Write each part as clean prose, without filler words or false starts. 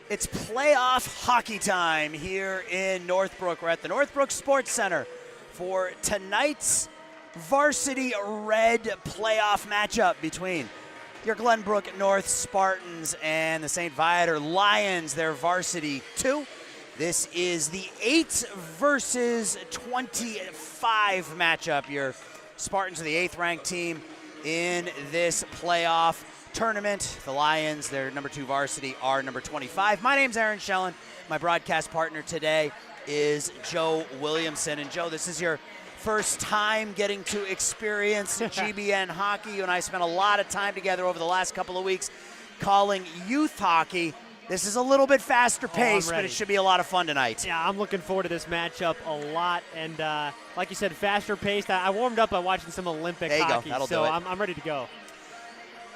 It's playoff hockey time here in Northbrook. We're at the Northbrook Sports Center for tonight's varsity red playoff matchup between your Glenbrook North Spartans and the St. Viator Lions, their varsity 2. This is the 8 versus 25 matchup. Your Spartans are the 8th ranked team in this playoff tournament. The Lions, their number 2 varsity, are number 25. My name's Aaron Schellen. My broadcast partner today is Joe Williamson. And Joe, this is your first time getting to experience GBN hockey. You and I spent a lot of time together over the last couple of weeks calling youth hockey. This is a little bit faster paced, but it should be a lot of fun tonight. Yeah, I'm looking forward to this matchup a lot. And like you said, faster paced. I warmed up by watching some Olympic hockey, so I'm ready to go.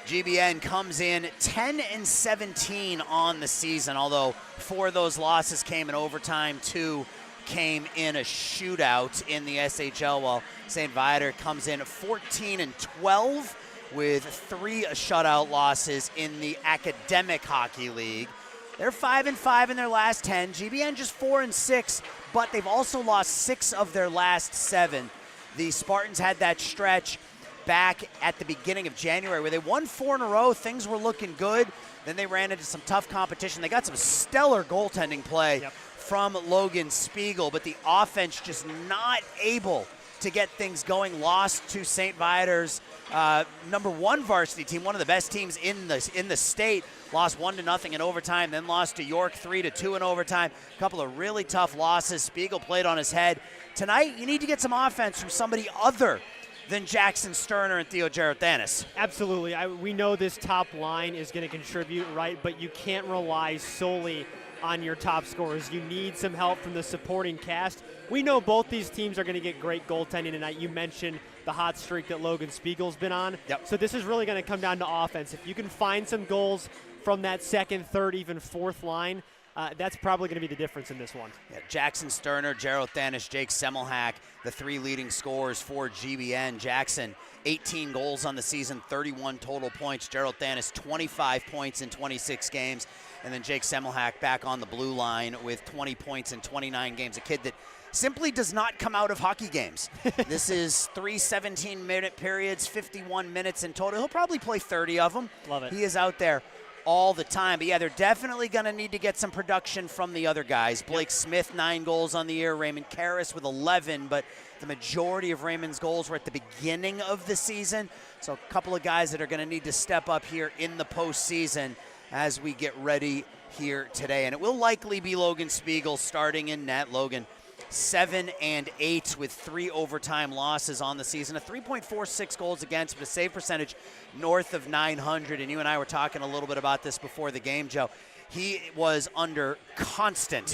GBN comes in 10-17 on the season, although 4 of those losses came in overtime, 2 came in a shootout in the SHL, while St. Viator comes in 14-12 with 3 shutout losses in the Academic Hockey League. They're 5-5 in their last 10. GBN just 4-6, but they've also lost 6 of their last 7. The Spartans had that stretch back at the beginning of January where they won 4 in a row. Things were looking good. Then they ran into some tough competition. They got some stellar goaltending play from Logan Spiegel, but the offense just not able to get things going. Lost to St. Viator's number 1 varsity team, one of the best teams in the state. Lost 1-0 in overtime, then lost to York 3-2 in overtime. A couple of really tough losses. Spiegel played on his head. Tonight, you need to get some offense from somebody other than Jackson Sterner and Theo Gerothanis. Absolutely. We know this top line is going to contribute, right? But you can't rely solely on your top scorers. You need some help from the supporting cast. We know both these teams are going to get great goaltending tonight. You mentioned the hot streak that Logan Spiegel's been on. So this is really going to come down to offense. If you can find some goals from that second, third, even fourth line, that's probably going to be the difference in this one. Yeah, Jackson Sterner, Gerothanis, Jake Semmelhack, the 3 leading scorers for GBN. Jackson, 18 goals on the season, 31 total points. Gerothanis, 25 points in 26 games. And then Jake Semmelhack back on the blue line with 20 points in 29 games. A kid that simply does not come out of hockey games. This is 3 17-minute periods, 51 minutes in total. He'll probably play 30 of them. Love it. He is out there all the time. But, yeah, they're definitely going to need to get some production from the other guys. Blake Smith, 9 goals on the year. Raymond Karras with 11. But the majority of Raymond's goals were at the beginning of the season. So a couple of guys that are going to need to step up here in the postseason as we get ready here today. And it will likely be Logan Spiegel starting in net. Logan 7-8 with 3 overtime losses on the season, a 3.46 goals against, but a save percentage north of 900. And you and I were talking a little bit about this before the game, Joe. He was under constant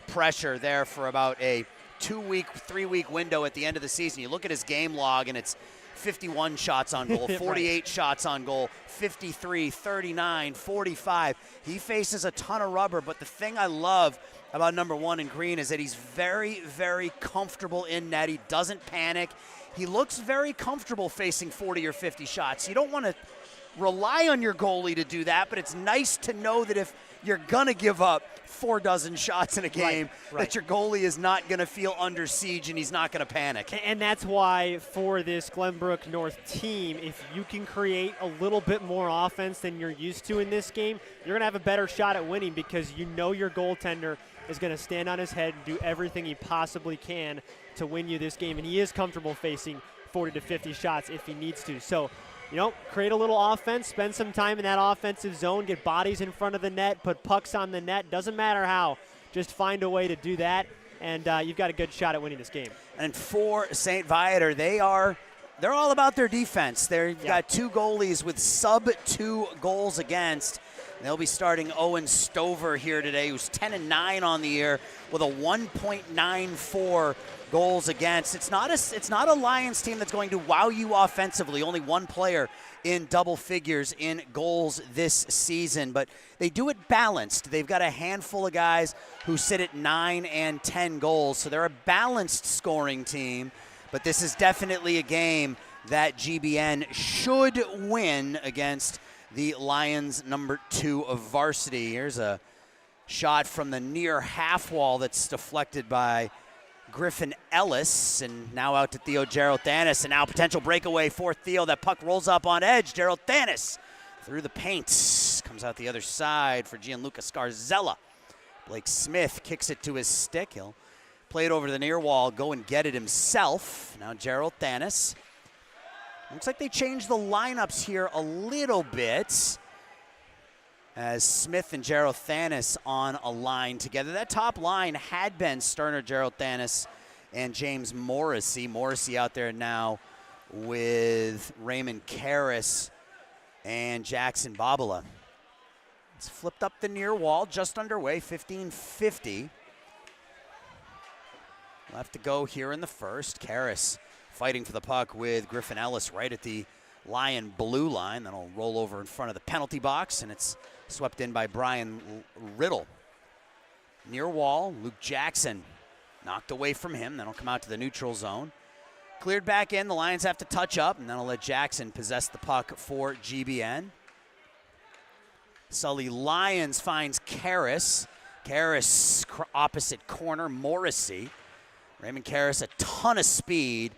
pressure there for about a 2-week, 3-week window at the end of the season. You look at his game log, and it's 51 shots on goal, 48 shots on goal, 53, 39, 45. He faces a ton of rubber, but the thing I love about number 1 in green is that he's very, very comfortable in net. He doesn't panic. He looks very comfortable facing 40 or 50 shots. You don't want to rely on your goalie to do that, but it's nice to know that if you're going to give up 4 dozen shots in a game, that your goalie is not going to feel under siege and he's not going to panic. And that's why for this Glenbrook North team, if you can create a little bit more offense than you're used to in this game, you're going to have a better shot at winning because you know your goaltender is going to stand on his head and do everything he possibly can to win you this game. And he is comfortable facing 40 to 50 shots if he needs to. So, you know, create a little offense, spend some time in that offensive zone, get bodies in front of the net, put pucks on the net. Doesn't matter how. Just find a way to do that, and you've got a good shot at winning this game. And for St. Viator, they're all about their defense. They've got 2 goalies with sub-2 goals against. They'll be starting Owen Stover here today, who's 10-9 on the year with a 1.94 goals against. It's not a Lions team that's going to wow you offensively. Only 1 player in double figures in goals this season, but they do it balanced. They've got a handful of guys who sit at 9 and 10 goals, so they're a balanced scoring team, but this is definitely a game that GBN should win against the Lions number 2 of varsity. Here's a shot from the near half wall that's deflected by Griffin Ellis, and now out to Theo Gerald Thanis, and now potential breakaway for Theo. That puck rolls up on edge. Gerald Thanis through the paint, comes out the other side for Gianluca Scarzella. Blake Smith kicks it to his stick. He'll play it over the near wall, go and get it himself. Now Gerald Thanis. Looks like they changed the lineups here a little bit, as Smith and Gerald Thanis on a line together. That top line had been Sterner, Gerald Thanis, and James Morrissey. Morrissey out there now with Raymond Karras and Jackson Babala. It's flipped up the near wall, just underway, 15:50. Left to go here in the first. Karras fighting for the puck with Griffin Ellis right at the Lion blue line. That'll roll over in front of the penalty box, and it's swept in by Brian Riddle. Near wall, Luke Jackson knocked away from him. That'll come out to the neutral zone. Cleared back in. The Lions have to touch up, and that'll let Jackson possess the puck for GBN. Sully Lyons finds Karras. Karras opposite corner, Morrissey. Raymond Karras, a ton of speed.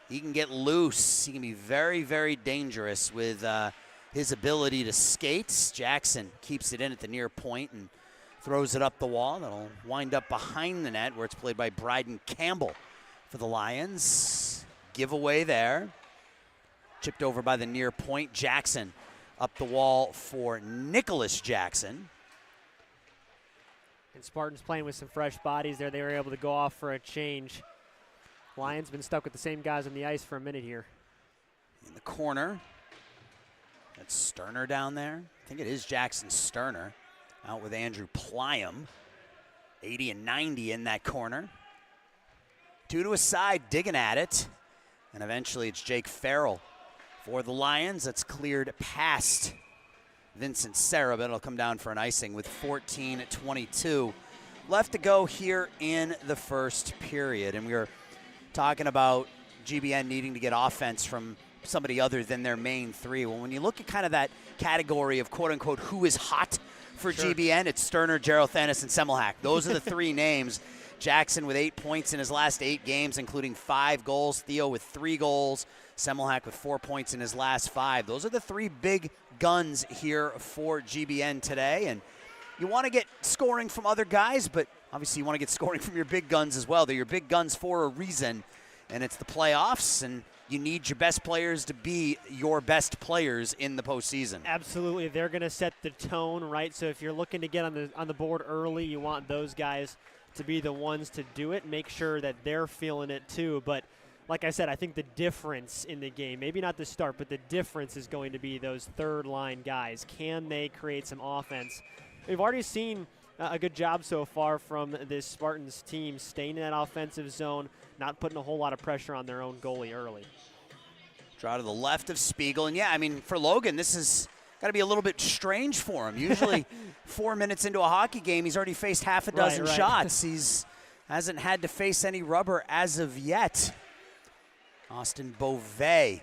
He can get loose. He can be very, very dangerous with his ability to skate. Jackson keeps it in at the near point and throws it up the wall. That'll wind up behind the net where it's played by Bryden Campbell for the Lions. Giveaway there. Chipped over by the near point. Jackson up the wall for Nicholas Jackson. And Spartans playing with some fresh bodies there. They were able to go off for a change. Lions been stuck with the same guys on the ice for a minute here. In the corner. That's Sterner down there. I think it is Jackson Sterner. Out with Andrew Plyam. 80 and 90 in that corner. Two to a side, digging at it. And eventually it's Jake Farrell for the Lions. That's cleared past Vincent Serra, but it'll come down for an icing with 14:22 left to go here in the first period. And we were talking about GBN needing to get offense from somebody other than their main three. Well, when you look at kind of that category of quote-unquote who is hot for GBN, it's Sterner, Gerald Thanis, and Semmelhack. Those are the three names. Jackson with 8 points in his last 8 games, including 5 goals. Theo with 3 goals. Semmelhack with 4 points in his last 5. Those are the 3 big guns here for GBN today. And you want to get scoring from other guys, but obviously you want to get scoring from your big guns as well. They're your big guns for a reason, and it's the playoffs, and you need your best players to be your best players in the postseason. Absolutely. They're going to set the tone, right? So if you're looking to get on the board early, you want those guys to be the ones to do it. Make sure that they're feeling it too. But like I said, I think the difference in the game, maybe not the start, but the difference is going to be those third-line guys. Can they create some offense? We've already seen a good job so far from this Spartans team, staying in that offensive zone, not putting a whole lot of pressure on their own goalie early. Draw to the left of Spiegel. And, yeah, I mean, for Logan, this is got to be a little bit strange for him. Usually 4 minutes into a hockey game, he's already faced half a dozen shots. He's hasn't had to face any rubber as of yet. Austin Beauvais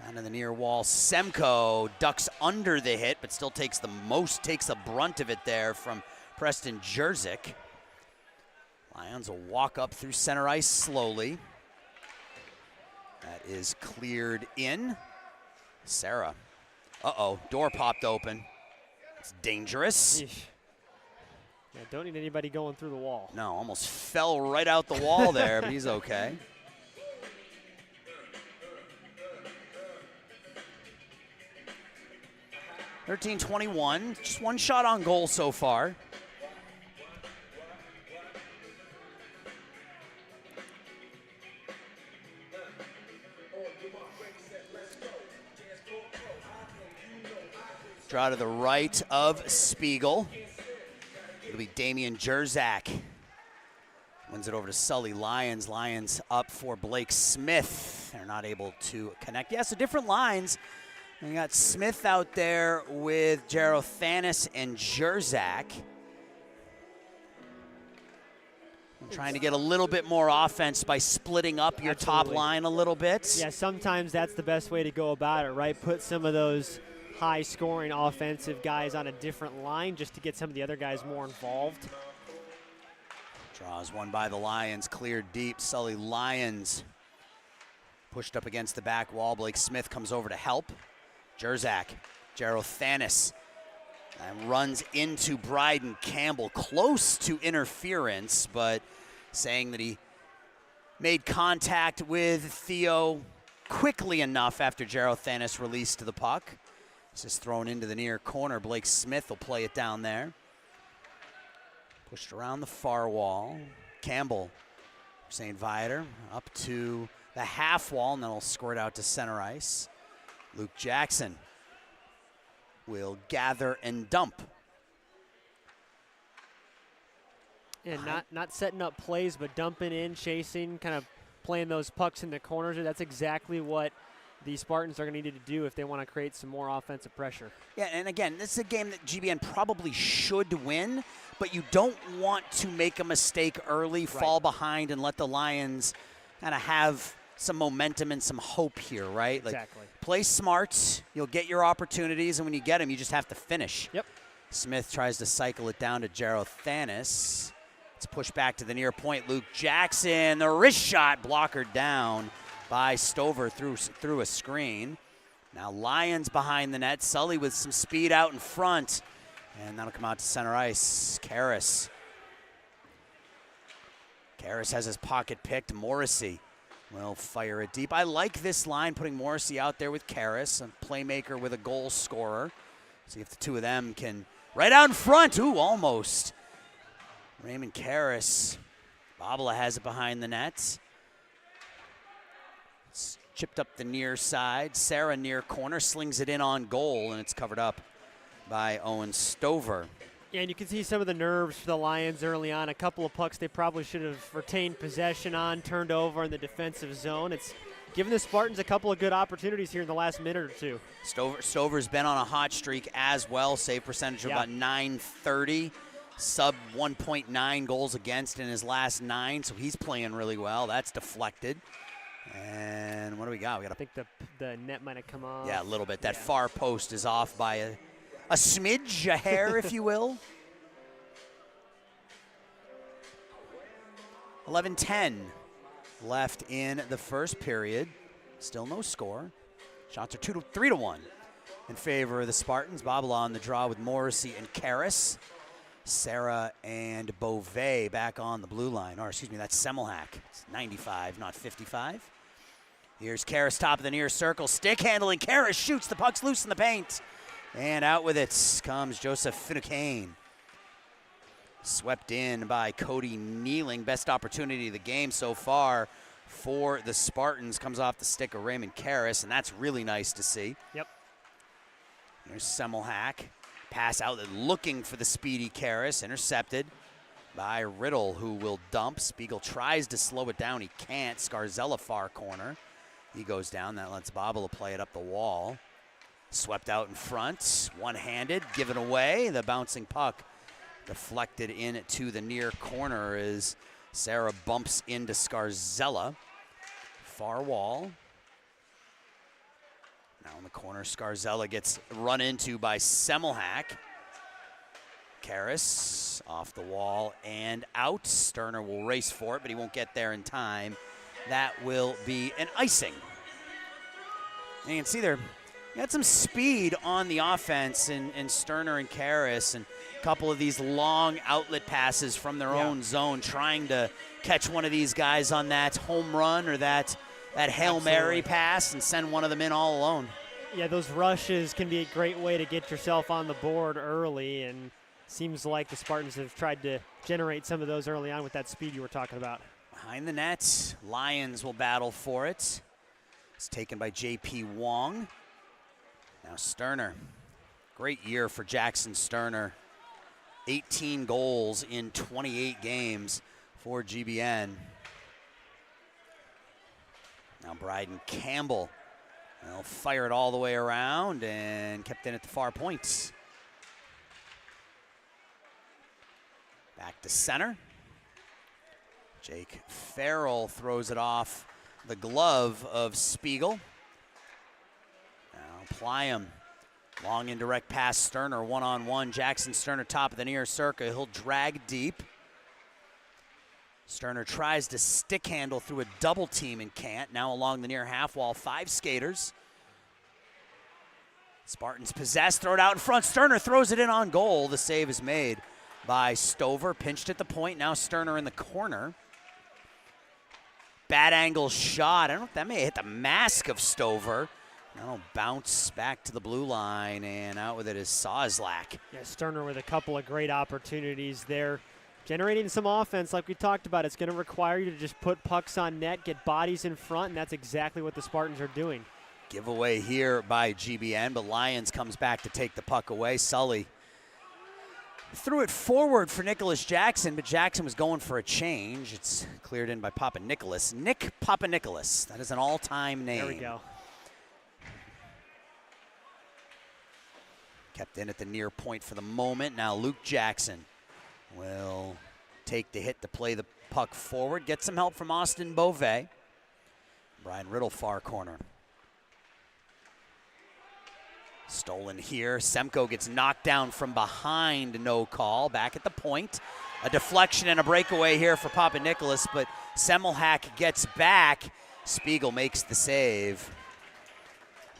down in the near wall. Semko ducks under the hit, but still takes the brunt of it there from Preston Jerzyk. Lions will walk up through center ice slowly. That is cleared in. Sarah. Uh-oh, door popped open. It's dangerous. Eesh. Yeah, don't need anybody going through the wall. No, almost fell right out the wall there, but he's okay. (13:21), just one shot on goal so far. Draw to the right of Spiegel. It'll be Damian Jerzyk. Wins it over to Sully Lyons. Lyons up for Blake Smith. They're not able to connect. Yeah, so different lines. And you got Smith out there with Gerald Thanis and Jerzyk. Trying to get a little bit more offense by splitting up your top line a little bit. Yeah, sometimes that's the best way to go about it, right? Put some of those high-scoring offensive guys on a different line just to get some of the other guys more involved. Draws one by the Lions, cleared deep. Sully Lyons pushed up against the back wall. Blake Smith comes over to help. Jerzak, Thanis, and runs into Bryden Campbell, close to interference, but saying that he made contact with Theo quickly enough after Thanis released the puck. This is thrown into the near corner. Blake Smith will play it down there. Pushed around the far wall. Campbell, St. Viator, up to the half wall, and then he'll squirt out to center ice. Luke Jackson will gather and dump. And not setting up plays, but dumping in, chasing, kind of playing those pucks in the corners. That's exactly what the Spartans are going to need to do if they want to create some more offensive pressure. Yeah, and again, this is a game that GBN probably should win, but you don't want to make a mistake early, fall behind, and let the Lions kind of have some momentum and some hope here, right? Exactly. Like, play smart, you'll get your opportunities, and when you get them, you just have to finish. Yep. Smith tries to cycle it down to Thanis. It's pushed back to the near point. Luke Jackson, the wrist shot, blockered down by Stover through a screen. Now Lions behind the net. Sully with some speed out in front. And that'll come out to center ice. Karras has his pocket picked. Morrissey will fire it deep. I like this line, putting Morrissey out there with Karras, a playmaker with a goal scorer. See if the two of them can, right out in front. Ooh, almost. Raymond Karras. Babala has it behind the net. It's chipped up the near side. Sarah near corner slings it in on goal, and it's covered up by Owen Stover. Yeah, and you can see some of the nerves for the Lions early on. A couple of pucks they probably should have retained possession on, turned over in the defensive zone. It's given the Spartans a couple of good opportunities here in the last minute or two. Stover's been on a hot streak as well. Save percentage of about .930. Sub 1.9 goals against in his last 9, so he's playing really well. That's deflected. And what do we got? I think the net might have come off. Yeah, a little bit. That far post is off by a smidge, a hair, if you will. 11:10 left in the first period. Still no score. Shots are 3-1 in favor of the Spartans. Babala on the draw with Morrissey and Karras. Sarah and Beauvais back on the blue line. Or, excuse me, that's Semmelhack. It's 95, not 55. Here's Karras, top of the near circle. Stick handling. Karras shoots. The puck's loose in the paint. And out with it comes Joseph Finucane. Swept in by Cody Kneeling. Best opportunity of the game so far for the Spartans. Comes off the stick of Raymond Karras, and that's really nice to see. Yep. There's Semmelhack. Pass out looking for the speedy Karras. Intercepted by Riddle, who will dump. Spiegel tries to slow it down. He can't. Scarzella far corner. He goes down. That lets Babala play it up the wall. Swept out in front. One-handed. Given away. The bouncing puck deflected in to the near corner as Sarah bumps into Scarzella. Far wall. Now in the corner, Scarzella gets run into by Semmelhack. Karras off the wall and out. Sterner will race for it, but he won't get there in time. That will be an icing. And you can see there, you had some speed on the offense in Sterner and Karras, and a couple of these long outlet passes from their own zone, trying to catch one of these guys on that home run or that Hail Mary pass and send one of them in all alone. Yeah, those rushes can be a great way to get yourself on the board early, and seems like the Spartans have tried to generate some of those early on with that speed you were talking about. Behind the net, Lions will battle for it. It's taken by J.P. Wong. Now Sterner. Great year for Jackson Sterner. 18 goals in 28 games for GBN. Now Bryden Campbell. They'll fire it all the way around and kept in at the far points. Back to center. Jake Farrell throws it off the glove of Spiegel. Now Pliam Long indirect pass, Sterner one-on-one. Jackson Sterner top of the near circle. He'll drag deep. Sterner tries to stick handle through a double team and can't. Now along the near half wall, 5 skaters. Spartans possess, throw it out in front. Sterner throws it in on goal. The save is made by Stover. Pinched at the point. Now Sterner in the corner. Bad angle shot. I don't know if that may hit the mask of Stover. That'll bounce back to the blue line, and out with it is Sawslak. Yeah, Sterner with a couple of great opportunities there. Generating some offense like we talked about. It's going to require you to just put pucks on net, get bodies in front, and that's exactly what the Spartans are doing. Giveaway here by GBN, but Lyons comes back to take the puck away. Sully threw it forward for Nicholas Jackson, but Jackson was going for a change. It's cleared in by Papa Nicholas. Nick Papa Nicholas. That is an all-time name. There we go. Kept in at the near point for the moment. Now Luke Jackson will take the hit to play the puck forward. Get some help from Austin Beauvais. Brian Riddle, far corner. Stolen here. Semko gets knocked down from behind, no call. Back at the point. A deflection and a breakaway here for Papa Nicholas, but Semmelhack gets back. Spiegel makes the save.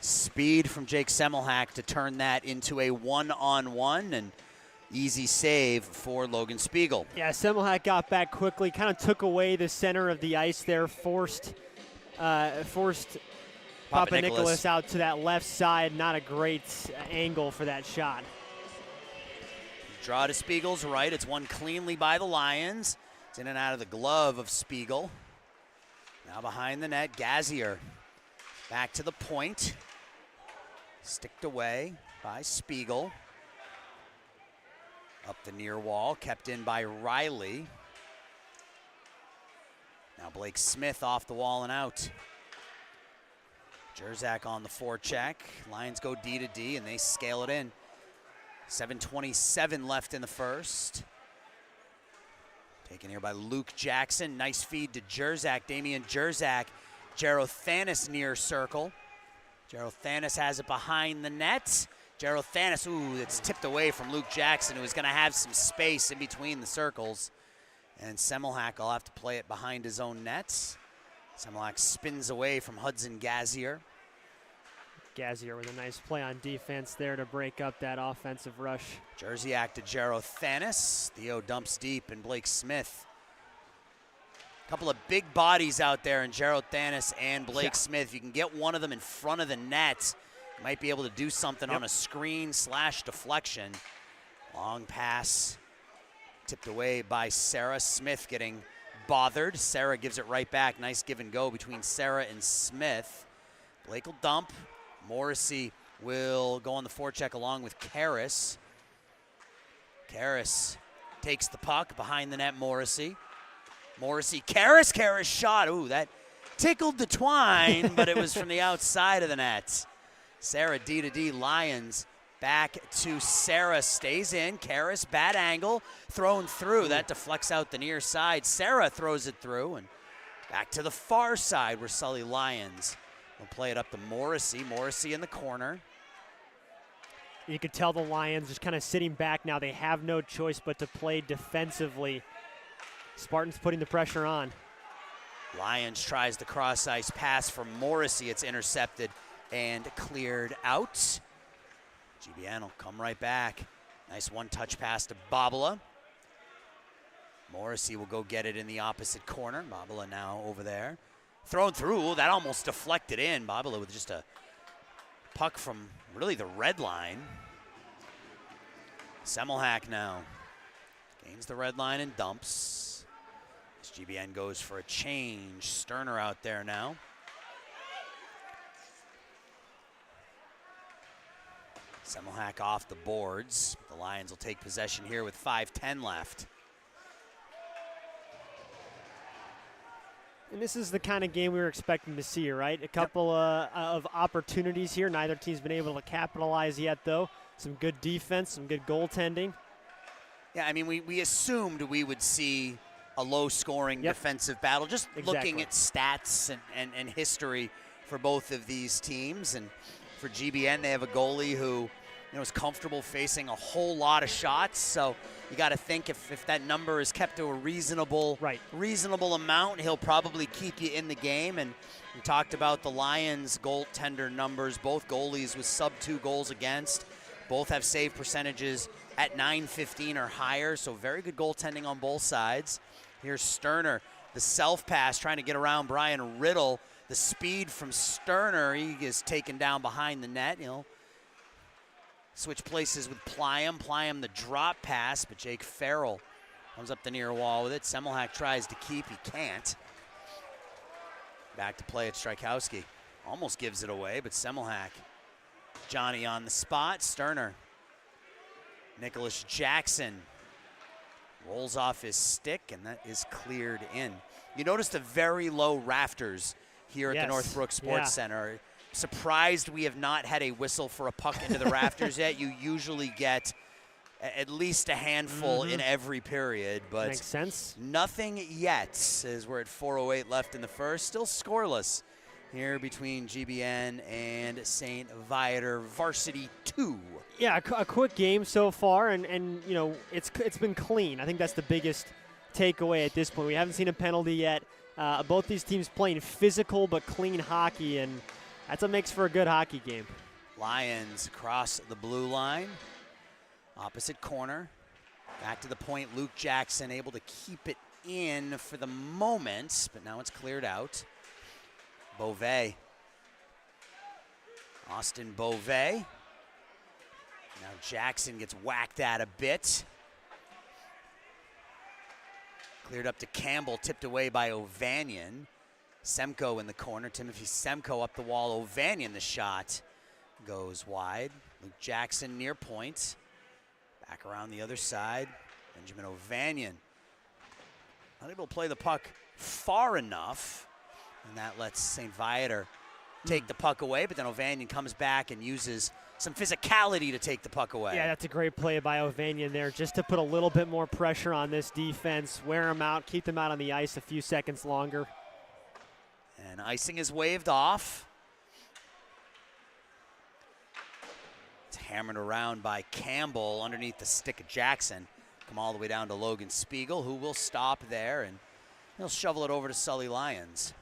Speed from Jake Semmelhack to turn that into a one-on-one, and easy save for Logan Spiegel. Yeah, Semmelhack got back quickly, kind of took away the center of the ice there, forced Papa Nicholas out to that left side. Not a great angle for that shot. Draw to Spiegel's right. It's won cleanly by the Lions. It's in and out of the glove of Spiegel. Now behind the net, Gazier back to the point. Sticked away by Spiegel. Up the near wall, kept in by Riley. Now Blake Smith off the wall and out. Jerzak on the forecheck. Lions go D to D, and they scale it in. 7:27 left in the first. Taken here by Luke Jackson. Nice feed to Jerzak. Damian Jerzak. Gerothanis near circle. Gerothanis has it behind the net. Gerothanis, ooh, it's tipped away from Luke Jackson, who is going to have some space in between the circles. And Semmelhack will have to play it behind his own nets. Semmelhack spins away from Hudson Gazier. Gazier with a nice play on defense there to break up that offensive rush. Jersey-ack to Gerothanis. Theo dumps deep, and Blake Smith. A couple of big bodies out there in Gerothanis and Blake Smith. You can get one of them in front of the net. You might be able to do something on a screen / deflection. Long pass tipped away by Sarah. Smith getting bothered. Sarah gives it right back. Nice give and go between Sarah and Smith. Blake will dump. Morrissey will go on the forecheck along with Karras. Karras takes the puck behind the net. Morrissey, Karras shot. Ooh, that tickled the twine, but it was from the outside of the net. Sarah D to D. Lions back to Sarah, stays in. Karras, bad angle, thrown through. That deflects out the near side. Sarah throws it through, and back to the far side where Sully Lyons will play it up to Morrissey. Morrissey in the corner. You could tell the Lions just kind of sitting back now. They have no choice but to play defensively. Spartans putting the pressure on. Lyons tries the cross-ice pass from Morrissey. It's intercepted and cleared out. GBN will come right back. Nice one-touch pass to Babala. Morrissey will go get it in the opposite corner. Babala now over there. Thrown through. That almost deflected in. Babala with just a puck from really the red line. Semmelhack now gains the red line and dumps. As GBN goes for a change. Sterner out there now. Semmelhack off the boards. The Lions will take possession here with 5:10 left. And this is the kind of game we were expecting to see, right? A couple of opportunities here. Neither team's been able to capitalize yet, though. Some good defense, some good goaltending. Yeah, I mean, we assumed we would see a low-scoring defensive battle, just looking at stats and history for both of these teams. And for GBN, they have a goalie who is comfortable facing a whole lot of shots. So you got to think if that number is kept to a reasonable amount, he'll probably keep you in the game. And we talked about the Lions goaltender numbers, both goalies with sub-2 goals against. Both have save percentages at .915 or higher, so very good goaltending on both sides. Here's Sterner, the self-pass, trying to get around Brian Riddle. The speed from Sterner, he is taken down behind the net. Switch places with Pliam. Pliam the drop pass, but Jake Farrell comes up the near wall with it. Semmelhack tries to keep, he can't. Back to play at Strykowski. Almost gives it away, but Semmelhack. Johnny on the spot, Sterner. Nicholas Jackson rolls off his stick, and that is cleared in. You notice the very low rafters here at the Northbrook Sports Center. Surprised we have not had a whistle for a puck into the rafters yet. You usually get at least a handful in every period, but makes sense. Nothing yet, as we're at 4:08 left in the first. Still scoreless here between GBN and St. Viator Varsity 2. Yeah, a quick game so far, and it's been clean. I think that's the biggest takeaway at this point. We haven't seen a penalty yet. Both these teams playing physical but clean hockey, and that's what makes for a good hockey game. Lions across the blue line. Opposite corner. Back to the point. Luke Jackson able to keep it in for the moment, but now it's cleared out. Beauvais. Austin Beauvais. Now Jackson gets whacked at a bit. Cleared up to Campbell, tipped away by Ovanian. Semko in the corner, Timothy Semko up the wall. Ovanian, the shot goes wide. Luke Jackson near point. Back around the other side. Benjamin Ovanian. Not able to play the puck far enough. And that lets St. Viator take the puck away, but then Ovanian comes back and uses some physicality to take the puck away. Yeah, that's a great play by Ovanian there, just to put a little bit more pressure on this defense, wear them out, keep them out on the ice a few seconds longer. And icing is waved off. It's hammered around by Campbell underneath the stick of Jackson. Come all the way down to Logan Spiegel, who will stop there, and he'll shovel it over to Sully Lyons.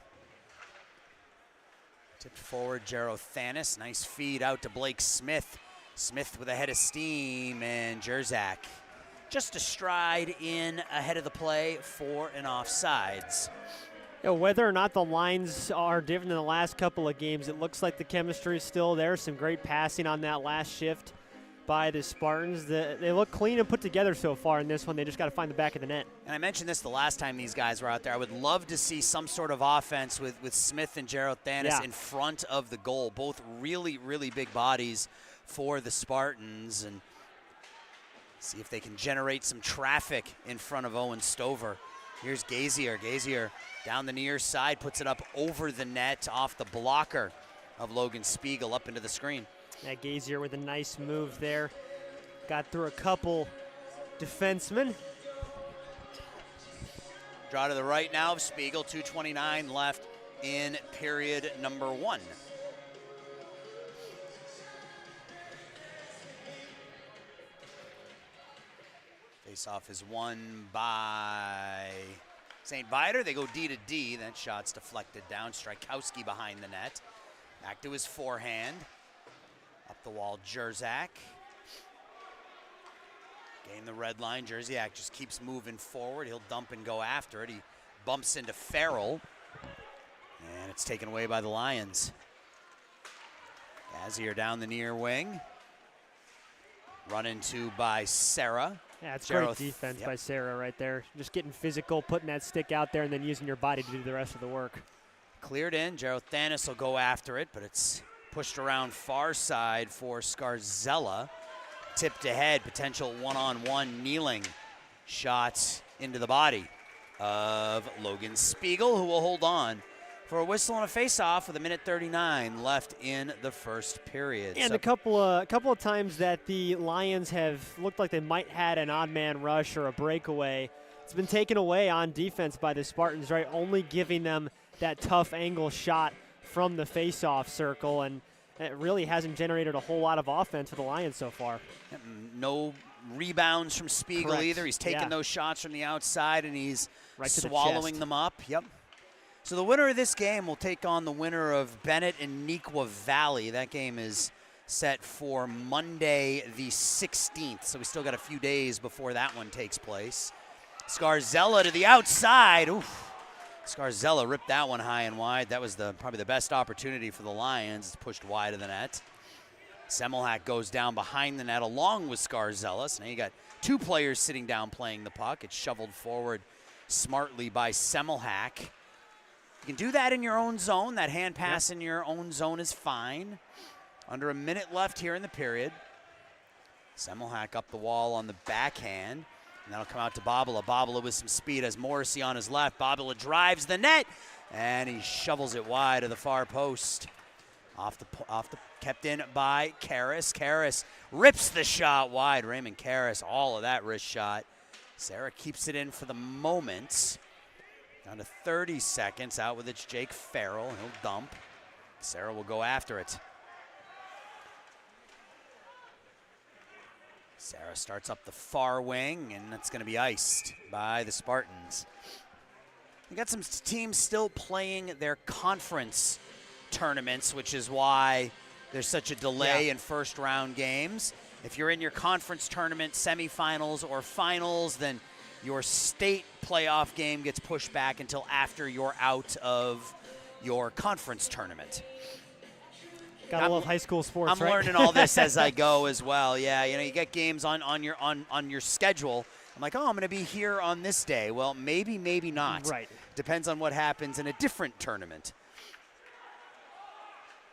Tipped forward, Jero Thanis. Nice feed out to Blake Smith. Smith with a head of steam, and Jerzak just a stride in ahead of the play for an offsides. Whether or not the lines are different than the last couple of games, it looks like the chemistry is still there. Some great passing on that last shift by the Spartans. They look clean and put together so far in this one. They just got to find the back of the net. And I mentioned this the last time these guys were out there. I would love to see some sort of offense with Smith and Jero Thanis in front of the goal. Both really, really big bodies for the Spartans. And see if they can generate some traffic in front of Owen Stover. Here's Gazier. Gazier down the near side, puts it up over the net off the blocker of Logan Spiegel up into the screen. Yeah, Gazier with a nice move there. Got through a couple defensemen. Draw to the right now of Spiegel, 2:29 left in period number 1. Face-off is won by St. Viator. They go D to D. That shot's deflected down. Strykowski behind the net. Back to his forehand. Up the wall, Jerzak. Gain the red line. Jerzak just keeps moving forward. He'll dump and go after it. He bumps into Farrell. And it's taken away by the Lions. Gazier down the near wing. Run into by Serra. Yeah, it's great defense by Serra right there. Just getting physical, putting that stick out there, and then using your body to do the rest of the work. Cleared in. Jero Thanis will go after it, but it's pushed around far side for Scarzella. Tipped ahead, potential one-on-one kneeling. Shots into the body of Logan Spiegel, who will hold on for a whistle and a face-off with 1:39 left in the first period. And a couple of times that the Lions have looked like they might had an odd man rush or a breakaway, it's been taken away on defense by the Spartans, right? Only giving them that tough angle shot from the face-off circle. And it really hasn't generated a whole lot of offense for the Lions so far. No rebounds from Spiegel Correct. either. He's taking those shots from the outside, and he's right swallowing them up. Yep. So the winner of this game will take on the winner of Bennett and Neuqua Valley. That game is set for Monday the 16th, so we still got a few days before that one takes place. Scarzella to the outside. Oof. Scarzella ripped that one high and wide. That was probably the best opportunity for the Lions. It's pushed wide of the net. Semmelhack goes down behind the net along with Scarzella. So now you got two players sitting down playing the puck. It's shoveled forward smartly by Semmelhack. You can do that in your own zone. That hand pass in your own zone is fine. Under a minute left here in the period. Semmelhack up the wall on the backhand. And that'll come out to Babala. Babala with some speed as Morrissey on his left. Babala drives the net, and he shovels it wide of the far post. Off the kept in by Karras. Karras rips the shot wide. Raymond Karras, all of that wrist shot. Sarah keeps it in for the moment. Down to 30 seconds. Out with it's Jake Farrell. He'll dump. Sarah will go after it. Sarah starts up the far wing, and that's going to be iced by the Spartans. We got some teams still playing their conference tournaments, which is why there's such a delay in first round games. If you're in your conference tournament semifinals or finals, then your state playoff game gets pushed back until after you're out of your conference tournament. Gotta love high school sports, I'm learning all this as I go as well. Yeah, you get games on your schedule. I'm like, I'm going to be here on this day. Well, maybe not. Right. Depends on what happens in a different tournament.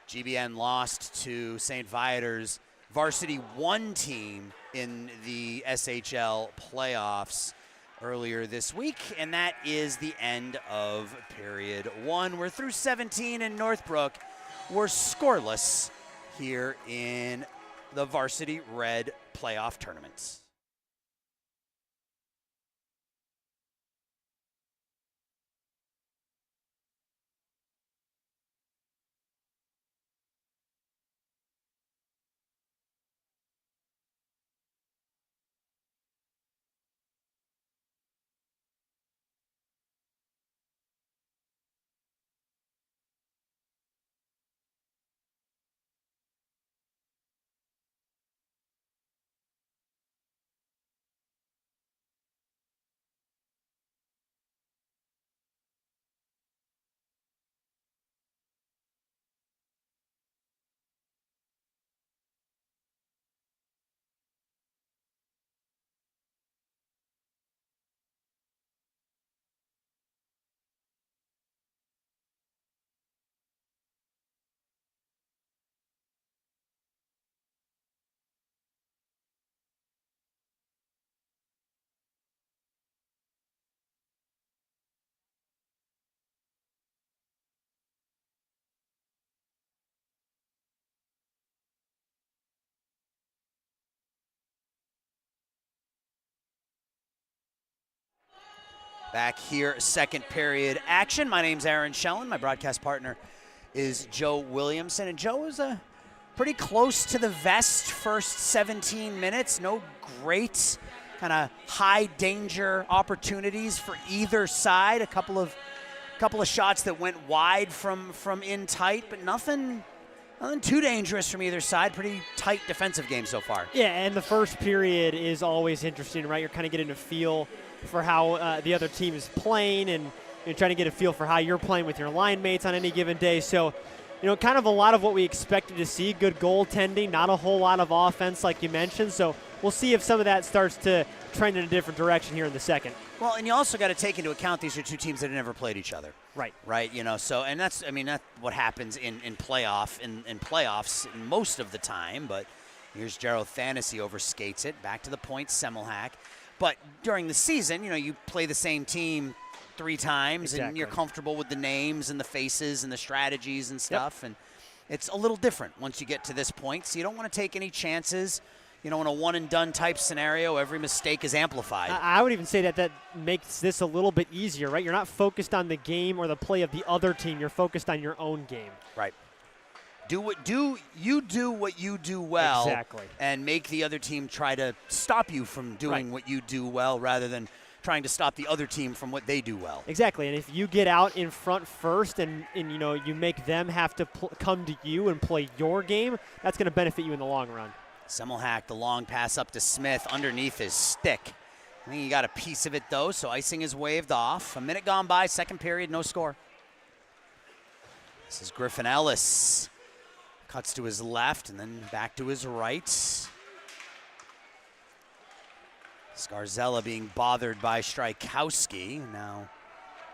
GBN lost to St. Viator's Varsity 1 team in the SHL playoffs earlier this week, and that is the end of period 1. We're through 17 in Northbrook. We're scoreless here in the Varsity Red playoff tournaments. Back here, second period action. My name's Aaron Schellen. My broadcast partner is Joe Williamson. And Joe was pretty close to the vest first 17 minutes. No great kind of high danger opportunities for either side. A couple of shots that went wide from in tight, but nothing too dangerous from either side. Pretty tight defensive game so far. Yeah, and the first period is always interesting, right? You're kind of getting a feel for how the other team is playing, and you're trying to get a feel for how you're playing with your line mates on any given day. So, kind of a lot of what we expected to see. Good goaltending, not a whole lot of offense like you mentioned. So we'll see if some of that starts to trend in a different direction here in the second. Well, and you also got to take into account these are two teams that have never played each other. Right. Right, so, and that's what happens in playoffs most of the time. But here's Gerald Thanessy overskates it. Back to the point, Semmelhack. But during the season, you play the same team 3 times, and you're comfortable with the names and the faces and the strategies and stuff. Yep. And it's a little different once you get to this point. So you don't want to take any chances. In a one-and-done type scenario, every mistake is amplified. I would even say that makes this a little bit easier, right? You're not focused on the game or the play of the other team. You're focused on your own game. Right. You do what you do well. Exactly. And make the other team try to stop you from doing what you do well, rather than trying to stop the other team from what they do well. Exactly, and if you get out in front first and you know, you make them have to come to you and play your game, that's going to benefit you in the long run. Semmelhack, the long pass up to Smith underneath his stick. I think he got a piece of it, though, so icing is waved off. A minute gone by, second period, no score. This is Griffin Ellis. Cuts to his left and then back to his right. Scarzella being bothered by Strykowski. Now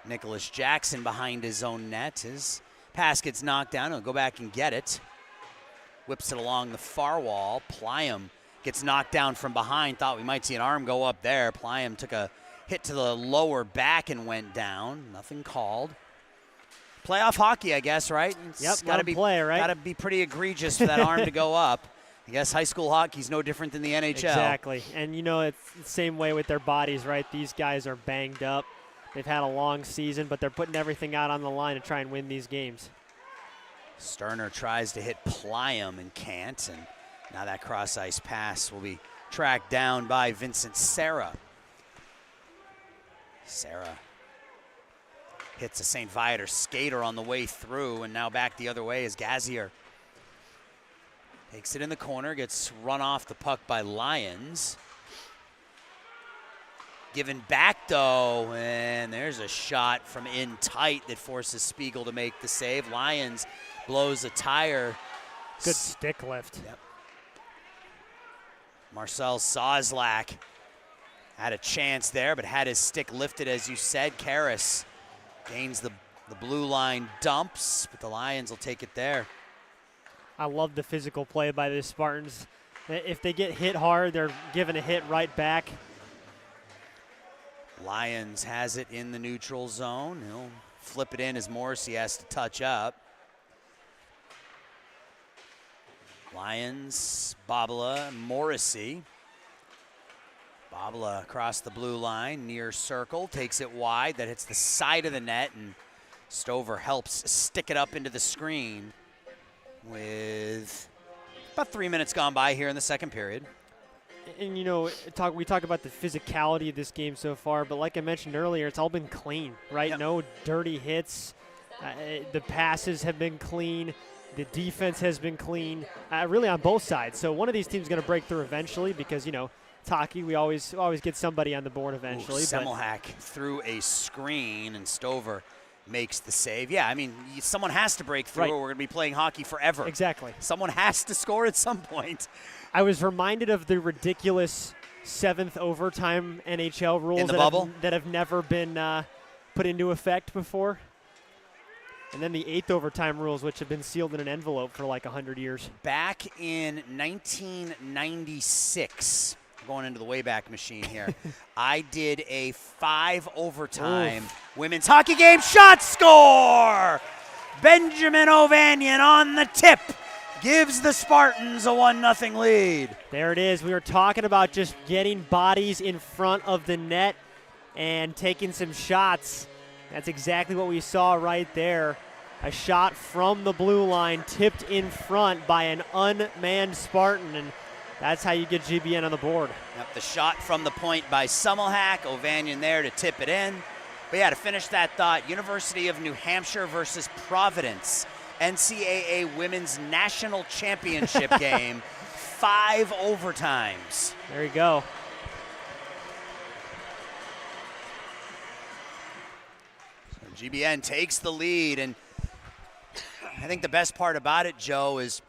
Nicholas Jackson behind his own net. His pass gets knocked down. He'll go back and get it. Whips it along the far wall. Pliam gets knocked down from behind. Thought we might see an arm go up there. Pliam took a hit to the lower back and went down. Nothing called. Playoff hockey, I guess, right? Yep, gotta play, right? Gotta be pretty egregious for that arm to go up. I guess high school hockey's no different than the NHL. Exactly, and you know, it's the same way with their bodies, right? These guys are banged up. They've had a long season, but they're putting everything out on the line to try and win these games. Sterner tries to hit Pliam and can't, and now that cross-ice pass will be tracked down by Vincent Serra. Serra hits a St. Viator skater on the way through, and now back the other way is Gazier. Takes it in the corner, gets run off the puck by Lyons. Given back, though, and there's a shot from in tight that forces Spiegel to make the save. Lyons blows a tire. Good stick lift. Yep. Marcel Sozlak had a chance there, but had his stick lifted, as you said. Karras gains the blue line, dumps, but the Lions will take it there. I love the physical play by the Spartans. If they get hit hard, they're given a hit right back. Lions has it in the neutral zone. He'll flip it in as Morrissey has to touch up. Lions, Babala, Morrissey. Babala across the blue line, near circle, takes it wide. That hits the side of the net, and Stover helps stick it up into the screen with about 3 minutes gone by here in the second period. And, you know, we talk about the physicality of this game so far, but like I mentioned earlier, it's all been clean, right? Yep. No dirty hits. The passes have been clean. The defense has been clean, really on both sides. So one of these teams is going to break through eventually because, you know, it's hockey. We always get somebody on the board eventually. Semmelhack threw a screen, and Stover makes the save. Yeah, I mean, someone has to break through, right, or we're going to be playing hockey forever. Exactly. Someone has to score at some point. I was reminded of the ridiculous 7th overtime NHL rules In the bubble? that have never been put into effect before. And then the 8th overtime rules, which have been sealed in an envelope for like 100 years. Back in 1996, going into the Wayback Machine here, I did a 5 overtime women's hockey game. Shot score! Benjamin Ovanian on the tip gives the Spartans a 1-0 lead. There it is. We were talking about just getting bodies in front of the net and taking some shots. That's exactly what we saw right there. A shot from the blue line tipped in front by an unmanned Spartan, and that's how you get GBN on the board. Yep, the shot from the point by Semmelhack, Ovanian there to tip it in. But yeah, to finish that thought, University of New Hampshire versus Providence, NCAA Women's National Championship game, 5 overtimes. There you go. GBN takes the lead, and I think the best part about it, Joe, is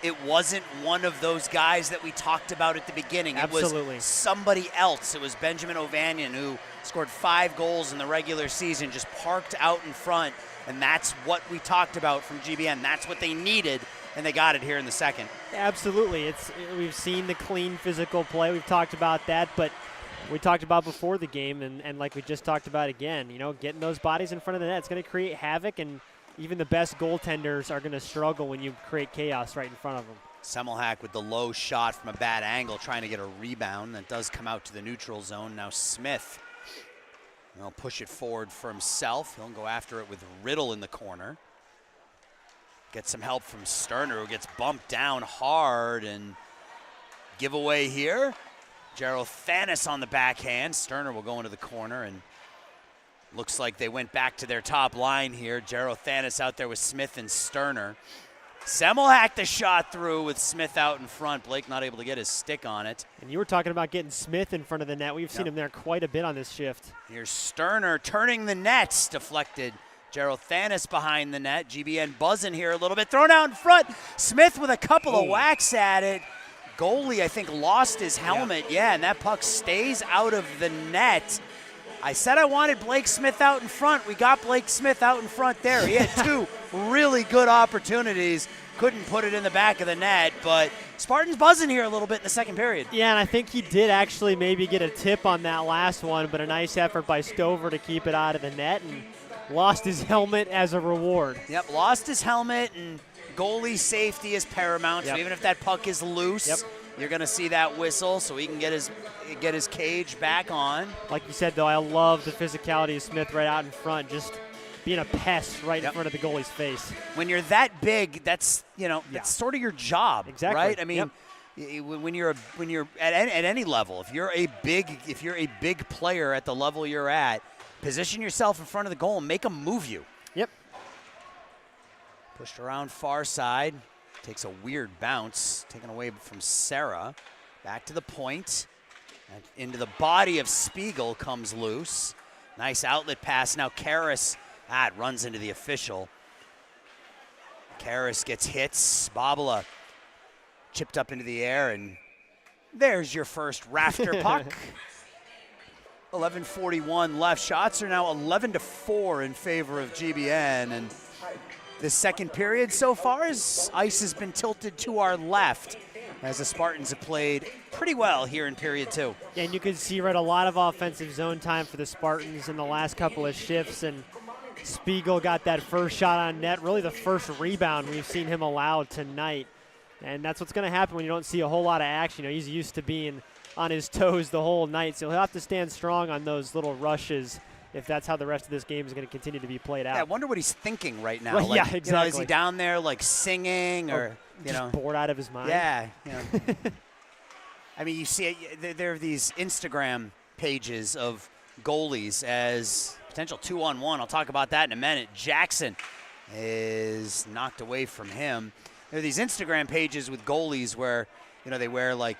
it wasn't one of those guys that we talked about at the beginning. Absolutely. It was somebody else. It was Benjamin Ovanian, who scored 5 goals in the regular season, just parked out in front, and that's what we talked about from GBN. That's what they needed, and they got it here in the second. Absolutely. We've seen the clean physical play. We've talked about that, but we talked about before the game, and like we just talked about again, you know, getting those bodies in front of the net, it's going to create havoc, and even the best goaltenders are going to struggle when you create chaos right in front of them. Semmelhack with the low shot from a bad angle, trying to get a rebound. That does come out to the neutral zone. Now Smith will push it forward for himself. He'll go after it with Riddle in the corner. Get some help from Sterner, who gets bumped down hard, and giveaway here. Gerald Thanis on the backhand. Sterner will go into the corner, and looks like they went back to their top line here. Gerald Thanis out there with Smith and Sterner. Semmel hacked the shot through with Smith out in front. Blake not able to get his stick on it. And you were talking about getting Smith in front of the net. We've seen him there quite a bit on this shift. Here's Sterner turning the nets. Deflected. Gerald Thanis behind the net. GBN buzzing here a little bit. Thrown out in front. Smith with a couple of whacks at it. Goalie, I think, lost his helmet. Yeah, and that puck stays out of the net. I said I wanted Blake Smith out in front. We got Blake Smith out in front there. He had two really good opportunities. Couldn't put it in the back of the net, but Spartans buzzing here a little bit in the second period. Yeah, and I think he did actually maybe get a tip on that last one, but a nice effort by Stover to keep it out of the net, and lost his helmet as a reward. Yep, lost his helmet, and goalie safety is paramount. So even if that puck is loose, you're going to see that whistle so he can get his cage back on. Like you said, though, I love the physicality of Smith right out in front, just being a pest right in front of the goalie's face. When you're that big, that's that's sort of your job, exactly. Right? I mean, when you're at any level, if you're a big player at the level you're at, position yourself in front of the goal and make them move you. Yep. Pushed around far side. Takes a weird bounce, taken away from Sarah. Back to the point. And into the body of Spiegel comes loose. Nice outlet pass. Now Karras, it runs into the official. Karras gets hits. Babala chipped up into the air, and there's your first rafter puck. 11:41 left. Shots are now 11-4 in favor of GBN, and the second period so far is ice has been tilted to our left as the Spartans have played pretty well here in period two. Yeah, and you can see a lot of offensive zone time for the Spartans in the last couple of shifts, and Spiegel got that first shot on net, really the first rebound we've seen him allow tonight. And that's what's going to happen when you don't see a whole lot of action. He's used to being on his toes the whole night, so he'll have to stand strong on those little rushes if that's how the rest of this game is going to continue to be played out. Yeah, I wonder what he's thinking right now. Well, yeah, exactly. Is he down there singing or just bored out of his mind? Yeah. I mean, you see, there are these Instagram pages of goalies as potential 2-on-1. I'll talk about that in a minute. Jackson is knocked away from him. There are these Instagram pages with goalies where they wear the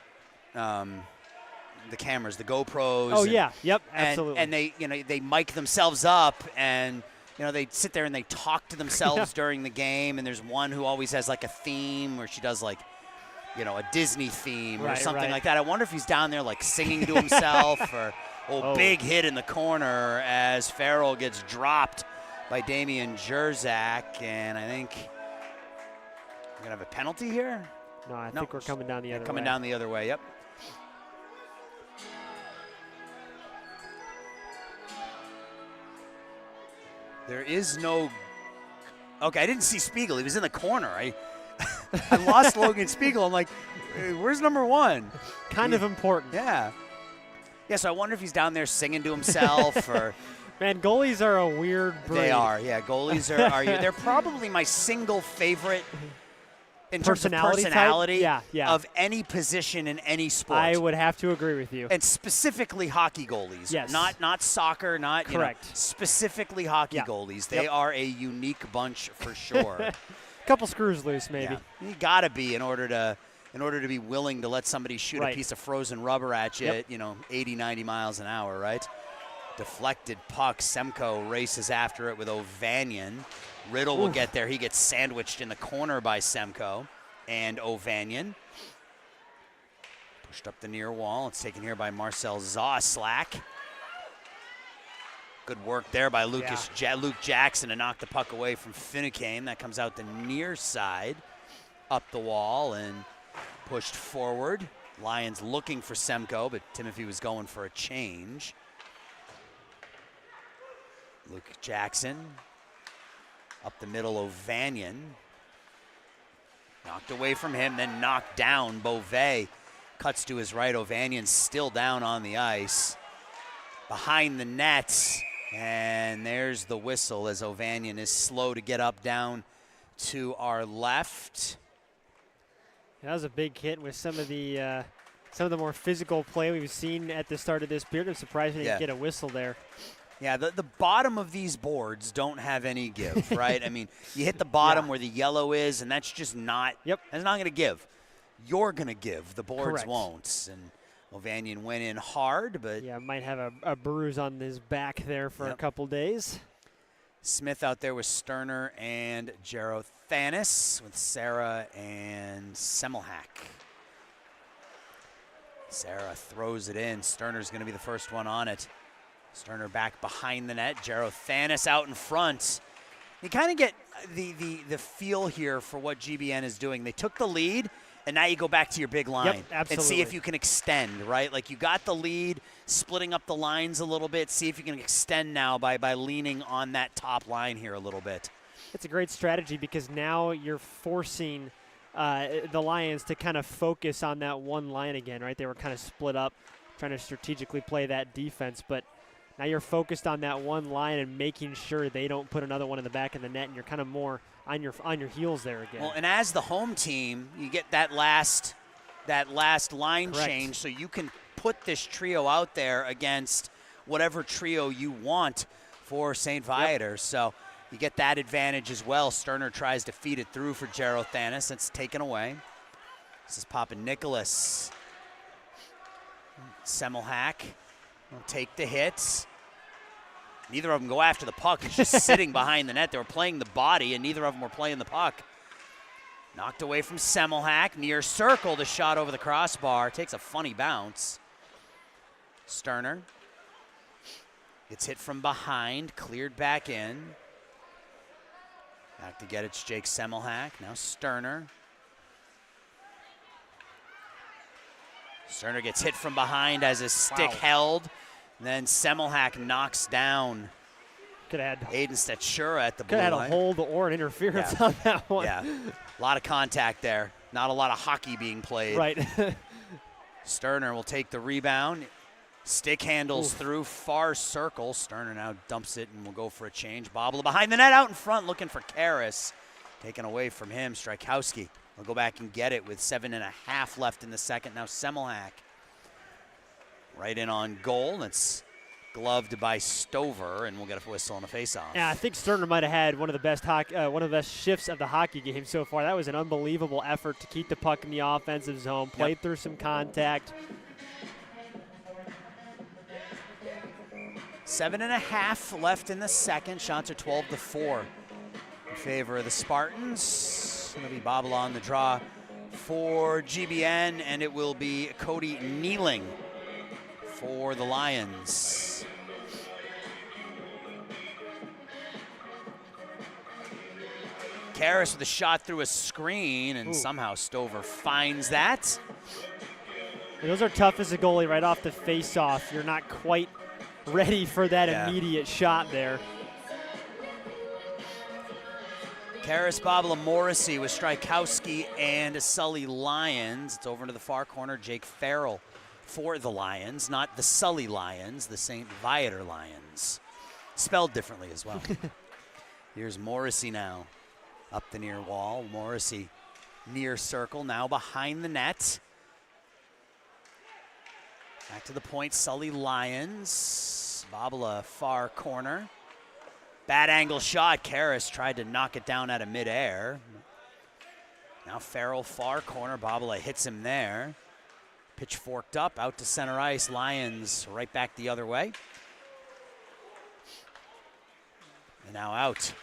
cameras, the GoPros. Oh, yeah. Yep, absolutely. And they mic themselves up, and they sit there and they talk to themselves during the game. And there's one who always has a theme where she does a Disney theme or something like that. I wonder if he's down there singing to himself or big hit in the corner as Farrell gets dropped by Damian Jerzak, and I think we're gonna have a penalty here. No, I think we're coming down the other way. Coming down the other way. Yep. There is no. Okay, I didn't see Spiegel. He was in the corner. I lost Logan Spiegel. I'm like, where's number one? Kind of important. Yeah. Yeah, so I wonder if he's down there singing to himself or. Man, goalies are a weird breed. They are, yeah. Goalies are they're probably my single favorite in terms of personality of any position in any sport. I would have to agree with you. And specifically hockey goalies. Yes. Not soccer, not correct. Specifically hockey goalies. They are a unique bunch for sure. Couple screws loose, maybe. Yeah. You got to be in order to be willing to let somebody shoot a piece of frozen rubber at you at 80, 90 miles an hour, right? Deflected puck. Semko races after it with Ovanian. Riddle will get there. He gets sandwiched in the corner by Semko and Ovanian. Pushed up the near wall. It's taken here by Marcel Zoslak. Good work there by Luke Jackson to knock the puck away from Finucane. That comes out the near side, up the wall, and pushed forward. Lions looking for Semko, but Timothy was going for a change. Luke Jackson. Up the middle, Ovanian. Knocked away from him, then knocked down. Beauvais cuts to his right. Ovanian's still down on the ice. Behind the nets, and there's the whistle as Ovanian is slow to get up down to our left. That was a big hit with some of the more physical play we've seen at the start of this period. I'm surprised we didn't get a whistle there. Yeah, the bottom of these boards don't have any give, right? I mean, you hit the bottom where the yellow is, and that's just not. Yep. That's not going to give. You're going to give. The boards Correct. won't. And Ovanian went in hard, but might have a bruise on his back there for a couple days. Smith out there with Sterner and Jarothanis, with Sarah and Semmelhack. Sarah throws it in. Sterner's going to be the first one on it. Sterner back behind the net. Jarothanis out in front. You kind of get the feel here for what GBN is doing. They took the lead, and now you go back to your big line and see if you can extend, right? Like, you got the lead, splitting up the lines a little bit. See if you can extend now by leaning on that top line here a little bit. It's a great strategy because now you're forcing the Lions to kind of focus on that one line again, right? They were kind of split up, trying to strategically play that defense, but now you're focused on that one line and making sure they don't put another one in the back of the net, and you're kind of more on your heels there again. Well, and as the home team, you get that last line Correct. change, so you can put this trio out there against whatever trio you want for St. Viator. Yep. So you get that advantage as well. Sterner tries to feed it through for Jarothanis. That's taken away. This is Papa Nicholas. Semmelhack will take the hits. Neither of them go after the puck. It's just sitting behind the net. They were playing the body, and neither of them were playing the puck. Knocked away from Semmelhack. Near circle, the shot over the crossbar. Takes a funny bounce. Sterner gets hit from behind, cleared back in. Back to get it, it's Jake Semmelhack. Now Sterner. Sterner gets hit from behind as his stick held. Then Semmelhack knocks down could have had Aiden Statura at the blue line. Could have had a hold or an interference on that one. Yeah, a lot of contact there. Not a lot of hockey being played. Right. Sterner will take the rebound. Stick handles through far circle. Sterner now dumps it and will go for a change. Bobble behind the net, out in front, looking for Karras. Taken away from him, Strykowski will go back and get it with 7.5 left in the second. Now Semmelhack right in on goal. It's gloved by Stover, and we'll get a whistle and a face-off. Yeah, I think Sterner might have had one of the best shifts of the hockey game so far. That was an unbelievable effort to keep the puck in the offensive zone. Played through some contact. 7.5 left in the second. Shots are 12-4 in favor of the Spartans. It'll be Bobble on the draw for GBN, and it will be Cody Kneeling for the Lions. Karras with a shot through a screen, and somehow Stover finds that. Those are tough as a goalie right off the face-off. You're not quite ready for that immediate shot there. Karras, Bobble, Morrissey with Strykowski and Sully Lions. It's over into the far corner. Jake Farrell for the Lions, not the Sully Lions, the St. Viator Lions. Spelled differently as well. Here's Morrissey now. Up the near wall. Morrissey near circle, now behind the net. Back to the point, Sully Lions. Babala far corner. Bad angle shot. Karras tried to knock it down out of midair. Now Farrell far corner. Babala hits him there. Pitch forked up, out to center ice. Lions right back the other way. And now out.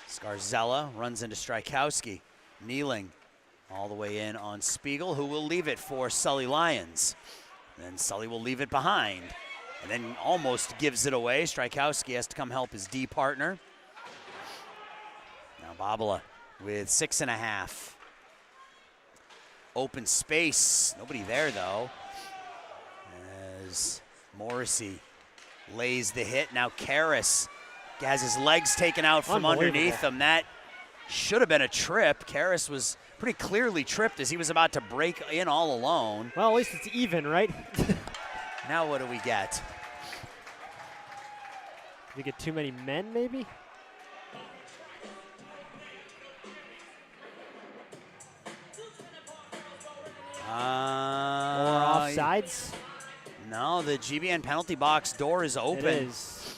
Scarzella runs into Strykowski. Kneeling all the way in on Spiegel, who will leave it for Sully Lions. Then Sully will leave it behind. And then almost gives it away. Strykowski has to come help his D partner. Now Babala with 6.5. Open space. Nobody there, though. As Morrissey lays the hit. Now Karras has his legs taken out from underneath him. That should have been a trip. Karras was pretty clearly tripped as he was about to break in all alone. Well, at least it's even, right? Now what do we get? We get too many men, maybe? Or offsides? No, the GBN penalty box door is open. It is.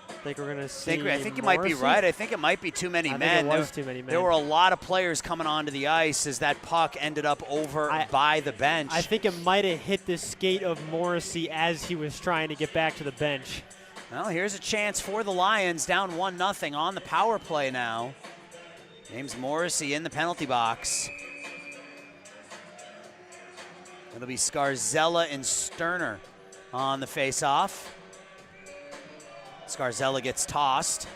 I think we're going to see I think you might be right. I think it might be too many men. I think it was too many men. There were a lot of players coming onto the ice as that puck ended up over by the bench. I think it might have hit the skate of Morrissey as he was trying to get back to the bench. Well, here's a chance for the Lions, down 1-0 on the power play now. James Morrissey in the penalty box. It'll be Scarzella and Sterner on the face-off. Scarzella gets tossed.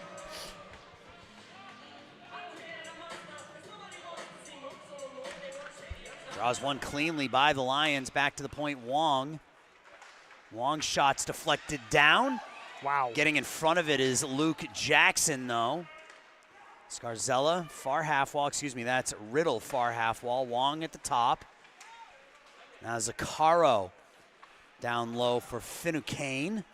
Draws one cleanly by the Lions. Back to the point, Wong. Wong's shot's deflected down. Wow. Getting in front of it is Luke Jackson, though. Scarzella, far half wall. Excuse me, that's Riddle, far half wall. Wong at the top. Now Zaccaro down low for Finucane.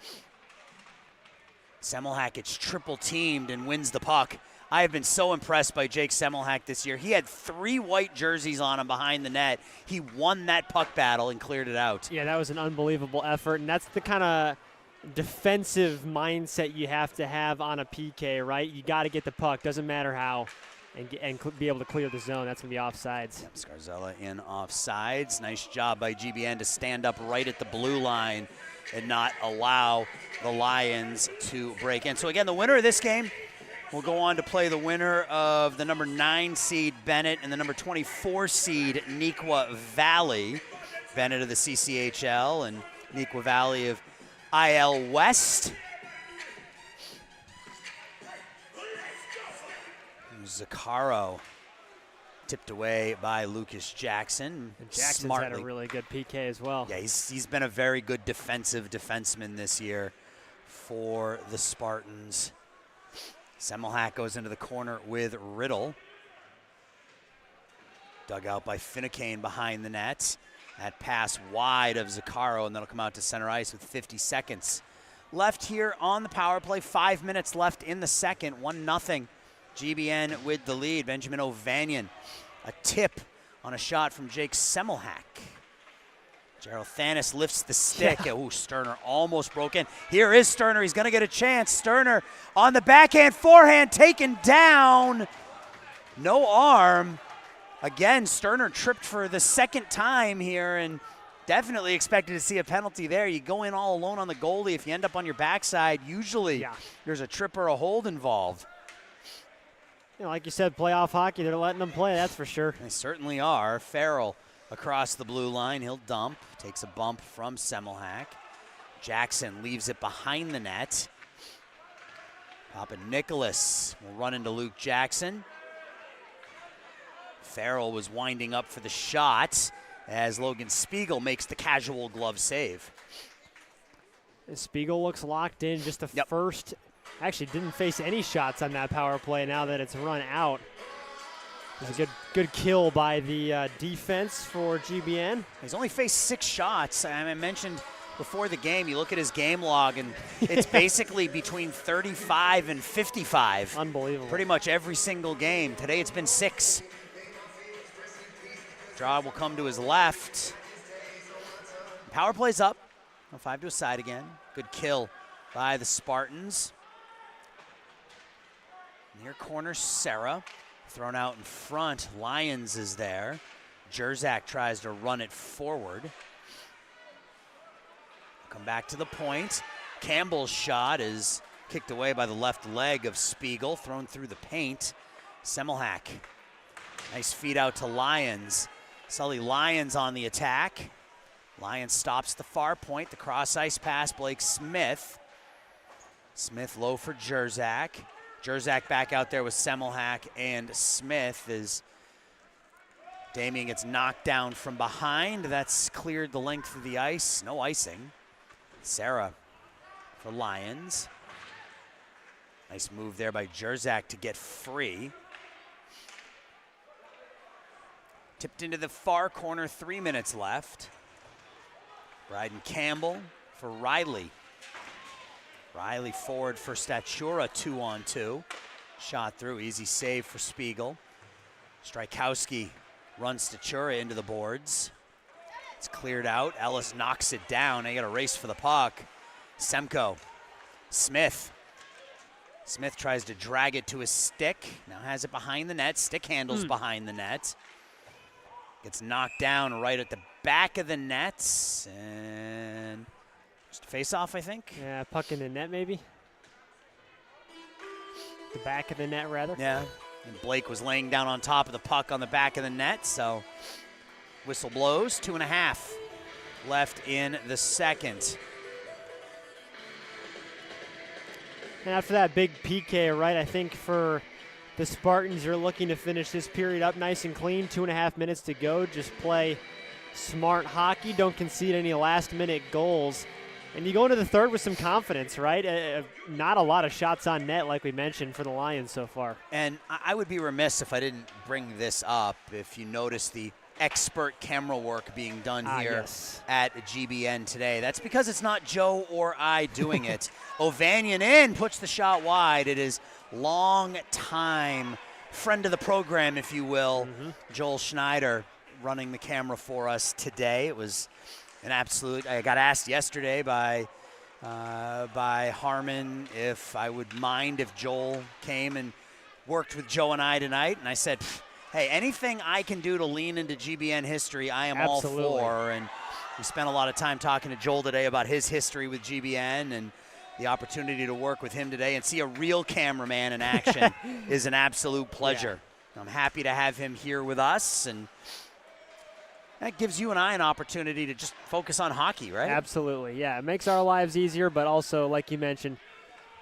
Semmelhack gets triple teamed and wins the puck. I have been so impressed by Jake Semmelhack this year. He had 3 white jerseys on him behind the net. He won that puck battle and cleared it out. Yeah, that was an unbelievable effort, and that's the kind of defensive mindset you have to have on a PK, right? You got to get the puck, doesn't matter how, and be able to clear the zone. That's going to be offsides. Yep, Scarzella in offsides. Nice job by GBN to stand up right at the blue line and not allow the Lions to break in. So again, the winner of this game will go on to play the winner of the number 9 seed Bennett and the number 24 seed Nequa Valley. Bennett of the CCHL and Nequa Valley of IL West. Zaccaro tipped away by Lucas Jackson. And Jackson's had a really good PK as well. Yeah, he's been a very good defensive defenseman this year for the Spartans. Semmelhack goes into the corner with Riddle. Dug out by Finucane behind the net. That pass wide of Zaccaro, and that'll come out to center ice with 50 seconds left here on the power play. 5 minutes left in the second. 1-0. GBN with the lead. Benjamin O'Vanian, a tip on a shot from Jake Semmelhack. Gerald Thanis lifts the stick. Yeah. Ooh, Sterner almost broke in. Here is Sterner. He's going to get a chance. Sterner on the backhand, forehand, taken down. No arm. Again, Sterner tripped for the second time here and definitely expected to see a penalty there. You go in all alone on the goalie. If you end up on your backside, usually there's a trip or a hold involved. You know, like you said, playoff hockey, they're letting them play, that's for sure. They certainly are. Farrell across the blue line. He'll dump. Takes a bump from Semmelhack. Jackson leaves it behind the net. Papa Nicholas will run into Luke Jackson. Farrell was winding up for the shot as Logan Spiegel makes the casual glove save. And Spiegel looks locked in. Just the first. Actually didn't face any shots on that power play now that it's run out. It was a good kill by the defense for GBN. He's only faced 6 shots. I mentioned before the game, you look at his game log, and it's basically between 35 and 55. Unbelievable. Pretty much every single game. Today it's been 6. Draw will come to his left. Power play's up. 5 to a side again. Good kill by the Spartans. Near corner, Serra. Thrown out in front. Lyons is there. Jerzak tries to run it forward. Come back to the point. Campbell's shot is kicked away by the left leg of Spiegel. Thrown through the paint. Semmelhack. Nice feed out to Lyons. Sully Lyons on the attack. Lyons stops the far point. The cross ice pass, Blake Smith. Smith low for Jerzak. Jerzak back out there with Semmelhack and Smith as Damien gets knocked down from behind. That's cleared the length of the ice. No icing. Serra for Lyons. Nice move there by Jerzak to get free. Tipped into the far corner, 3 minutes left. Bryden Campbell for Riley. Riley forward for Statura, 2-on-2. Shot through, easy save for Spiegel. Strykowski Runs Stachura into the boards. It's cleared out. Ellis knocks it down. They got a race for the puck. Semko. Smith. Smith tries to drag it to his stick. Now has it behind the net. Stick handles behind the net. Gets knocked down right at the back of the net. And just a face-off, I think. Yeah, puck in the net maybe. The back of the net, rather. Yeah. And Blake was laying down on top of the puck on the back of the net, so whistle blows. 2.5 left in the second. And after that big PK, right, I think for the Spartans, you're looking to finish this period up nice and clean. 2.5 minutes to go. Just play smart hockey. Don't concede any last-minute goals. And you go into the third with some confidence, right? Not a lot of shots on net, like we mentioned, for the Lions so far. And I would be remiss if I didn't bring this up. If you notice the expert camera work being done here at GBN today. That's because it's not Joe or I doing it. Ovanian in, puts the shot wide. It is long-time friend of the program, if you will, Joel Schneider running the camera for us today. It was an absolute. I got asked yesterday by Harmon if I would mind if Joel came and worked with Joe and I tonight, and I said, hey, anything I can do to lean into GBN history, I am all for. And we spent a lot of time talking to Joel today about his history with GBN, and the opportunity to work with him today and see a real cameraman in action is an absolute pleasure. Yeah. I'm happy to have him here with us, and that gives you and I an opportunity to just focus on hockey, right? Absolutely, yeah. It makes our lives easier, but also, like you mentioned,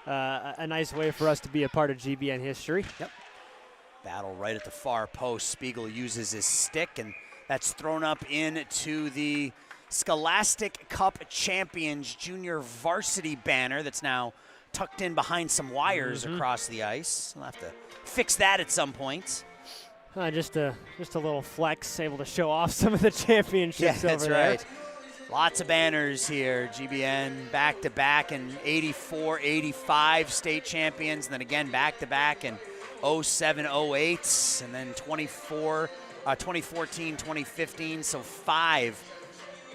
a nice way for us to be a part of GBN history. Yep. Battle right at the far post. Spiegel uses his stick, and that's thrown up into the Scholastic Cup Champions Junior Varsity banner that's now tucked in behind some wires across the ice. We'll have to fix that at some point. Just a little flex, able to show off some of the championships over there. Right. Lots of banners here. GBN back-to-back in 84, 85 state champions, and then again back-to-back in 07, 08, and then 2014, 2015. So 5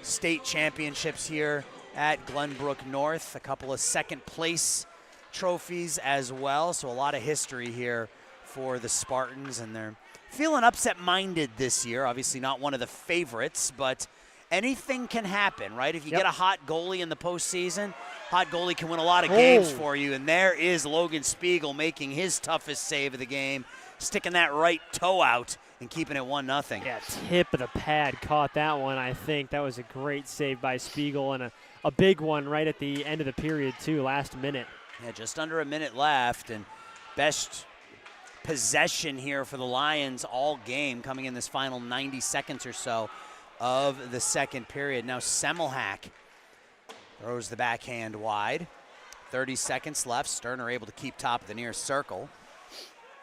state championships here at Glenbrook North. A couple of second-place trophies as well. So a lot of history here for the Spartans, and they're feeling upset-minded this year. Obviously not one of the favorites, but anything can happen, right? If you get a hot goalie in the postseason, hot goalie can win a lot of games for you, and there is Logan Spiegel making his toughest save of the game, sticking that right toe out and keeping it 1-0. Yeah, tip of the pad caught that one, I think. That was a great save by Spiegel, and a big one right at the end of the period, too, last minute. Yeah, just under a minute left, and best possession here for the Lions all game, coming in this final 90 seconds or so of the second period. Now Semmelhack throws the backhand wide. 30 seconds left. Sterner able to keep top of the near circle.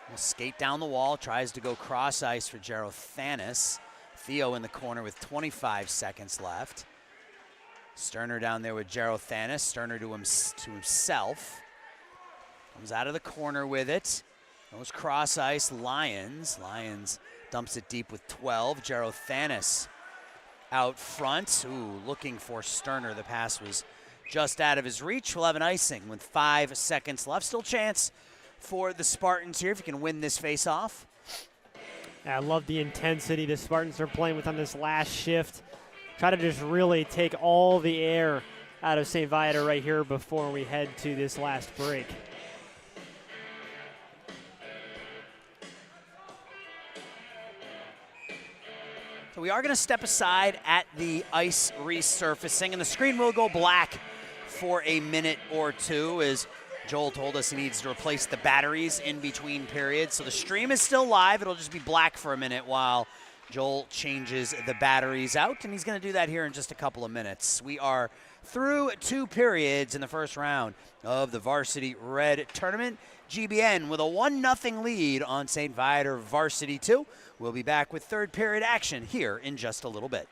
Will skate down the wall, tries to go cross ice for Jero Thanis. Theo in the corner with 25 seconds left. Sterner down there with Jero Thanis. Sterner to himself. Comes out of the corner with it. Goes cross ice, Lions. Lions dumps it deep with 12. Jero Thanis out front. Ooh, looking for Sterner. The pass was just out of his reach. We'll have an icing with 5 seconds left. Still chance for the Spartans here if you can win this face-off. I love the intensity the Spartans are playing with on this last shift. Try to just really take all the air out of St. Viator right here before we head to this last break. So we are going to step aside at the ice resurfacing, and the screen will go black for a minute or two, as Joel told us he needs to replace the batteries in between periods. So the stream is still live. It'll just be black for a minute while Joel changes the batteries out, and he's going to do that here in just a couple of minutes. We are through 2 periods in the first round of the Varsity Red Tournament. GBN with a 1-0 lead on St. Viator Varsity 2. We'll be back with third period action here in just a little bit.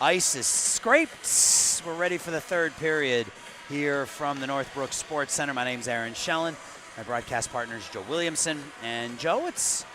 Ice is scraped. We're ready for the third period here from the Northbrook Sports Center. My name's Aaron Schellen. My broadcast partner is Joe Williamson. And Joe, it's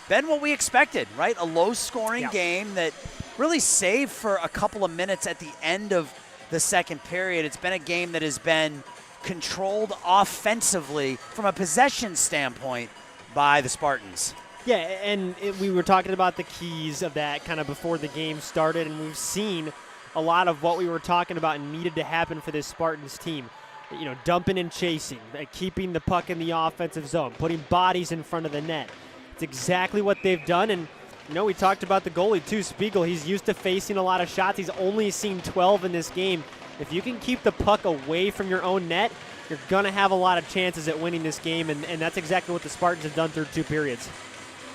been what we expected, right? A low-scoring game that really saved for a couple of minutes at the end of the second period. It's been a game that has been controlled offensively from a possession standpoint by the Spartans. Yeah, and we were talking about the keys of that kind of before the game started, and we've seen a lot of what we were talking about needed to happen for this Spartans team. You know, dumping and chasing, keeping the puck in the offensive zone, putting bodies in front of the net. It's exactly what they've done, and you know, we talked about the goalie too, Spiegel. He's used to facing a lot of shots. He's only seen 12 in this game. If you can keep the puck away from your own net, you're going to have a lot of chances at winning this game, and that's exactly what the Spartans have done through 2 periods.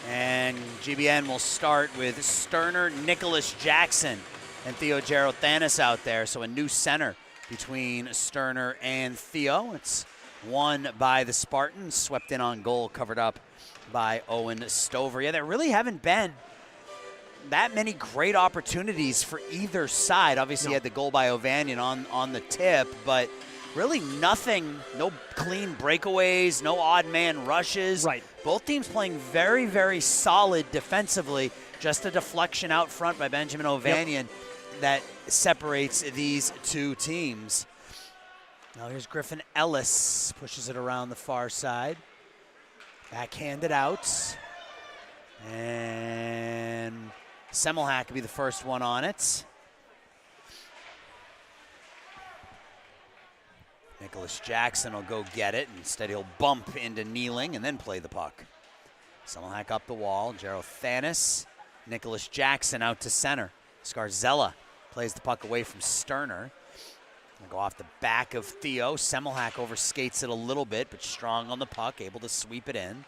And GBN will start with Sterner, Nicholas Jackson, and Theo Gerothanis out there. So a new center between Sterner and Theo. It's won by the Spartans, swept in on goal, covered up by Owen Stover. Yeah, there really haven't been that many great opportunities for either side. Obviously, you had the goal by Ovanian on the tip, but really nothing, no clean breakaways, no odd man rushes. Right. Both teams playing very, very solid defensively. Just a deflection out front by Benjamin Ovanian that separates these two teams. Now here's Griffin Ellis, pushes it around the far side. Backhanded out. And Semmelhack will be the first one on it. Nicholas Jackson will go get it. Instead, he'll bump into Kneeling and then play the puck. Semmelhack up the wall. Gerothanis. Nicholas Jackson out to center. Scarzella plays the puck away from Sterner. Gonna go off the back of Theo. Semmelhack overskates it a little bit, but strong on the puck, able to sweep it in.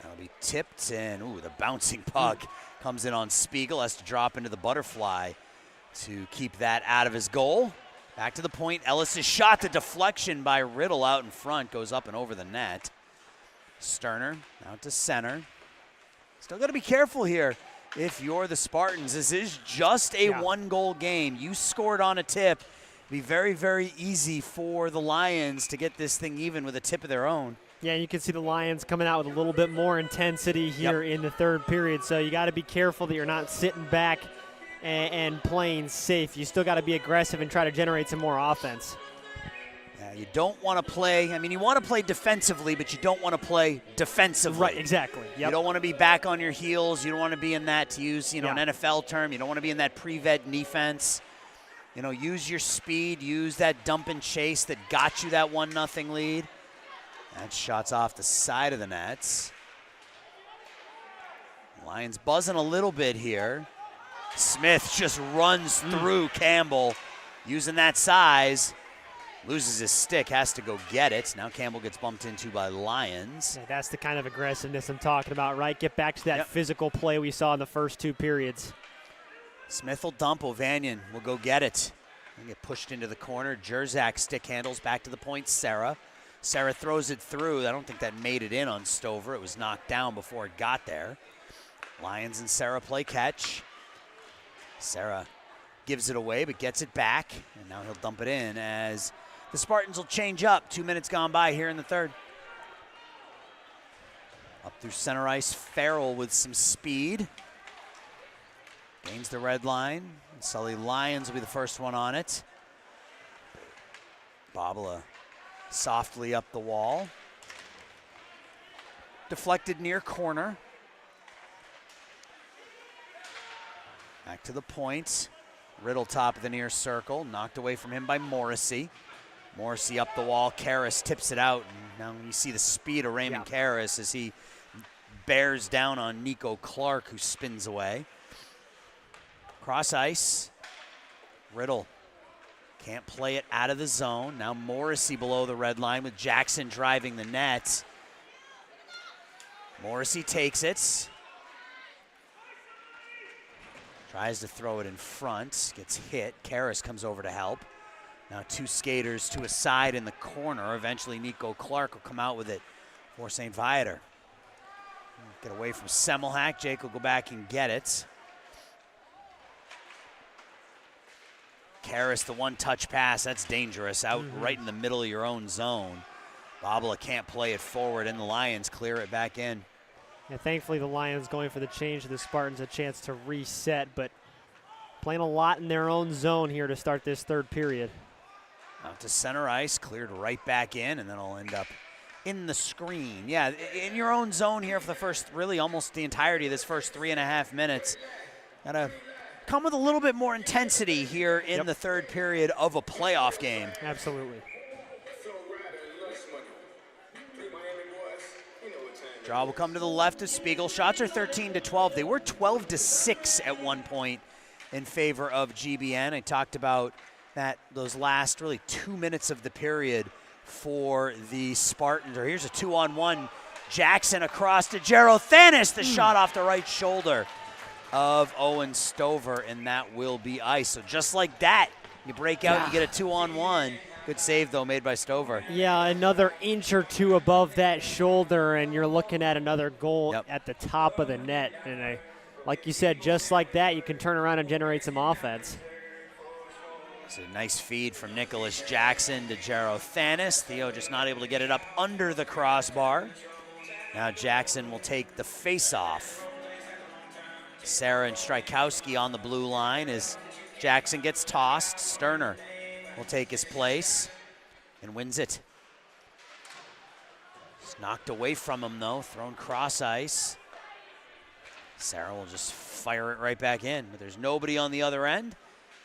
That'll be tipped, and ooh, the bouncing puck comes in on Spiegel. Has to drop into the butterfly to keep that out of his goal. Back to the point. Ellis' shot, the deflection by Riddle out in front, goes up and over the net. Sterner out to center. Still got to be careful here if you're the Spartans. This is just a one-goal game. You scored on a tip. It'd be very, very easy for the Lions to get this thing even with a tip of their own. Yeah, you can see the Lions coming out with a little bit more intensity here in the third period, so you got to be careful that you're not sitting back and playing safe. You still got to be aggressive and try to generate some more offense. Yeah, you don't want to play, I mean, you want to play defensively, but you don't want to play defensively. Right, exactly. Yep. You don't want to be back on your heels. You don't want to be in that, to use, an NFL term, you don't want to be in that pre-vet defense. You know, use your speed, use that dump and chase that got you that 1-0 lead. That shot's off the side of the nets. Lions buzzing a little bit here. Smith just runs through Campbell using that size. Loses his stick, has to go get it. Now Campbell gets bumped into by Lions. Yeah, that's the kind of aggressiveness I'm talking about, right? Get back to that physical play we saw in the first 2 periods. Smith will dump. Ovanian will go get it. And get pushed into the corner. Jerzak stick handles back to the point. Sarah throws it through. I don't think that made it in on Stover. It was knocked down before it got there. Lions and Sarah play catch. Sarah gives it away but gets it back. And now he'll dump it in as the Spartans will change up. 2 minutes gone by here in the third. Up through center ice. Farrell with some speed. Gains the red line. Sully Lyons will be the first one on it. Babala softly up the wall. Deflected near corner. Back to the point. Riddle top of the near circle. Knocked away from him by Morrissey. Morrissey up the wall. Karras tips it out. And now you see the speed of Raymond Karras as he bears down on Nico Clark, who spins away. Cross ice. Riddle can't play it out of the zone. Now Morrissey below the red line with Jackson driving the net. Morrissey takes it. Tries to throw it in front. Gets hit. Karras comes over to help. Now 2 skaters to a side in the corner. Eventually Nico Clark will come out with it for St. Viator. Get away from Semmelhack. Jake will go back and get it. Karras, the one-touch pass, that's dangerous, out right in the middle of your own zone. Babala can't play it forward, and the Lions clear it back in. Yeah, thankfully, the Lions going for the change to the Spartans a chance to reset, but playing a lot in their own zone here to start this third period. Out to center ice, cleared right back in, and then it'll end up in the screen. Yeah, in your own zone here for the first, really almost the entirety of this first 3.5 minutes. Gotta come with a little bit more intensity here in the third period of a playoff game. Absolutely. Draw will come to the left of Spiegel. Shots are 13-12. They were 12-6 at one point in favor of GBN. I talked about those last really 2 minutes of the period for the Spartans. Or here's a 2-on-1. Jackson across to Jero Thanis. The shot off the right shoulder of Owen Stover, and that will be ice. So just like that, you break out, you get a 2-on-1. Good save, though, made by Stover. Yeah, another inch or two above that shoulder, and you're looking at another goal at the top of the net. And like you said, just like that, you can turn around and generate some offense. It's a nice feed from Nicholas Jackson to Jero Thanis. Theo just not able to get it up under the crossbar. Now Jackson will take the face-off. Sarah and Strykowski on the blue line as Jackson gets tossed. Sterner will take his place and wins it. It's knocked away from him, though, thrown cross ice. Sarah will just fire it right back in, but there's nobody on the other end.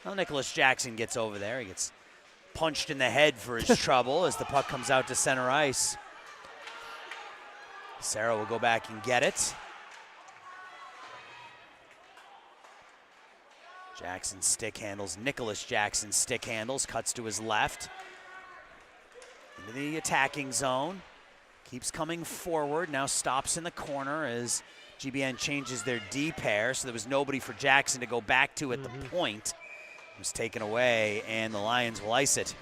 Well, Nicholas Jackson gets over there. He gets punched in the head for his trouble as the puck comes out to center ice. Sarah will go back and get it. Jackson stick handles. Nicholas Jackson stick handles. Cuts to his left. Into the attacking zone. Keeps coming forward. Now stops in the corner as GBN changes their D pair. So there was nobody for Jackson to go back to at the point. It was taken away, and the Lions will ice it.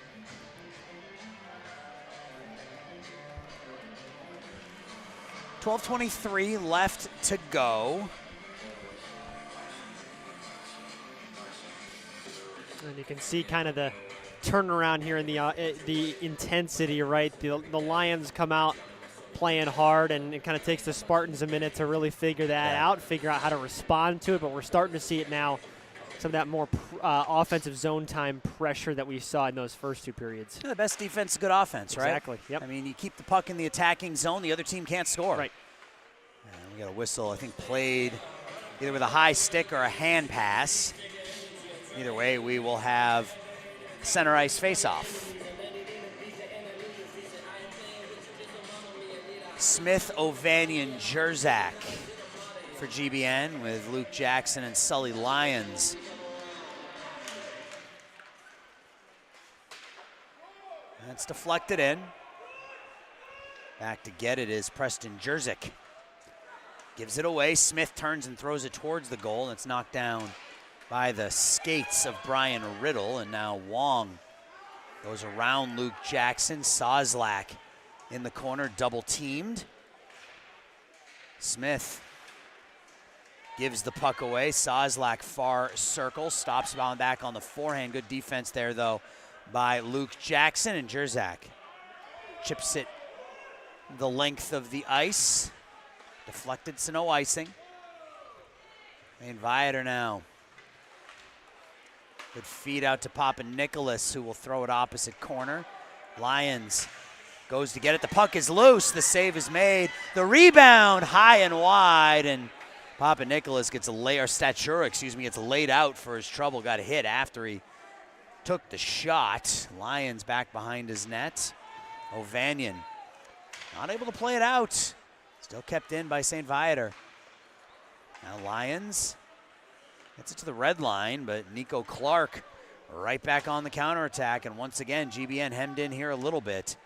.23 left to go. And you can see kind of the turnaround here in the intensity, right? The Lions come out playing hard, and it kind of takes the Spartans a minute to really figure that out, figure out how to respond to it, but we're starting to see it now, some of that more offensive zone time pressure that we saw in those first two periods. Yeah, the best defense is good offense, right? Exactly, yep. I mean, you keep the puck in the attacking zone, the other team can't score. Right. And we got a whistle, I think, played either with a high stick or a hand pass. Either way, we will have center ice face-off. Smith, Ovanian, Jerzak for GBN with Luke Jackson and Sully Lyons. That's deflected in. Back to get it is Preston Jerzik. Gives it away. Smith turns and throws it towards the goal, and it's knocked down by the skates of Brian Riddle, and now Wong goes around Luke Jackson. Sozlak in the corner, double teamed. Smith gives the puck away. Sozlak far circle, stops bound back on the forehand. Good defense there, though, by Luke Jackson, and Jerzak chips it the length of the ice. Deflected, so no icing. And Viator now. Good feed out to Papa Nicholas, who will throw it opposite corner. Lyons goes to get it. The puck is loose. The save is made. The rebound high and wide, and Papa Nicholas gets gets laid out for his trouble. Got hit after he took the shot. Lyons back behind his net. Ovanian not able to play it out. Still kept in by St. Viator. Now Lyons gets it to the red line, but Nico Clark right back on the counterattack. And once again, GBN hemmed in here a little bit.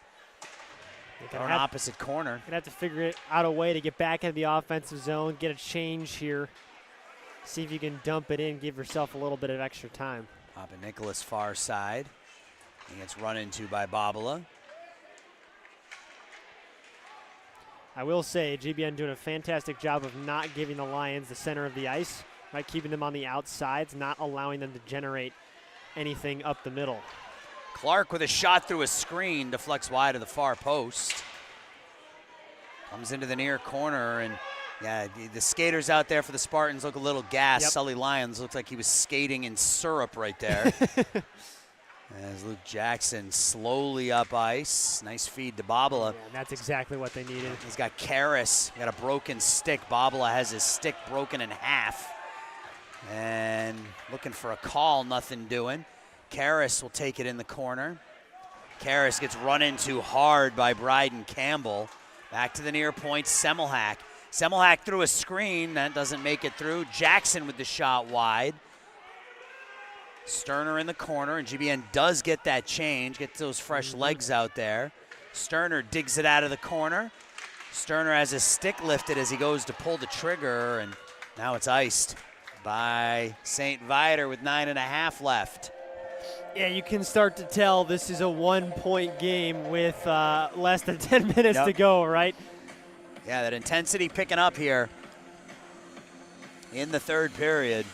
Or an opposite corner. Gonna have to figure out a way to get back into the offensive zone, get a change here. See if you can dump it in, give yourself a little bit of extra time. Papa Nicholas far side. He gets run into by Babala. I will say, GBN doing a fantastic job of not giving the Lions the center of the ice, right? Keeping them on the outsides, not allowing them to generate anything up the middle. Clark with a shot through a screen, deflects wide of the far post. Comes into the near corner, and yeah, the skaters out there for the Spartans look a little gassed. Yep. Sully Lyons looked like he was skating in syrup right there. As Luke Jackson slowly up ice. Nice feed to Babala. Yeah, and that's exactly what they needed. He's got Karras, got a broken stick. Babala has his stick broken in half. And looking for a call, nothing doing. Karras will take it in the corner. Karras gets run into hard by Bryden Campbell. Back to the near point, Semmelhack. Semmelhack through a screen, that doesn't make it through. Jackson with the shot wide. Sterner in the corner, and GBN does get that change, get those fresh legs out there. Sterner digs it out of the corner. Sterner has his stick lifted as he goes to pull the trigger, and now it's iced by St. Viator with 9.5 left. Yeah, you can start to tell this is a 1-point game with less than 10 minutes to go, right? Yeah, that intensity picking up here in the third period.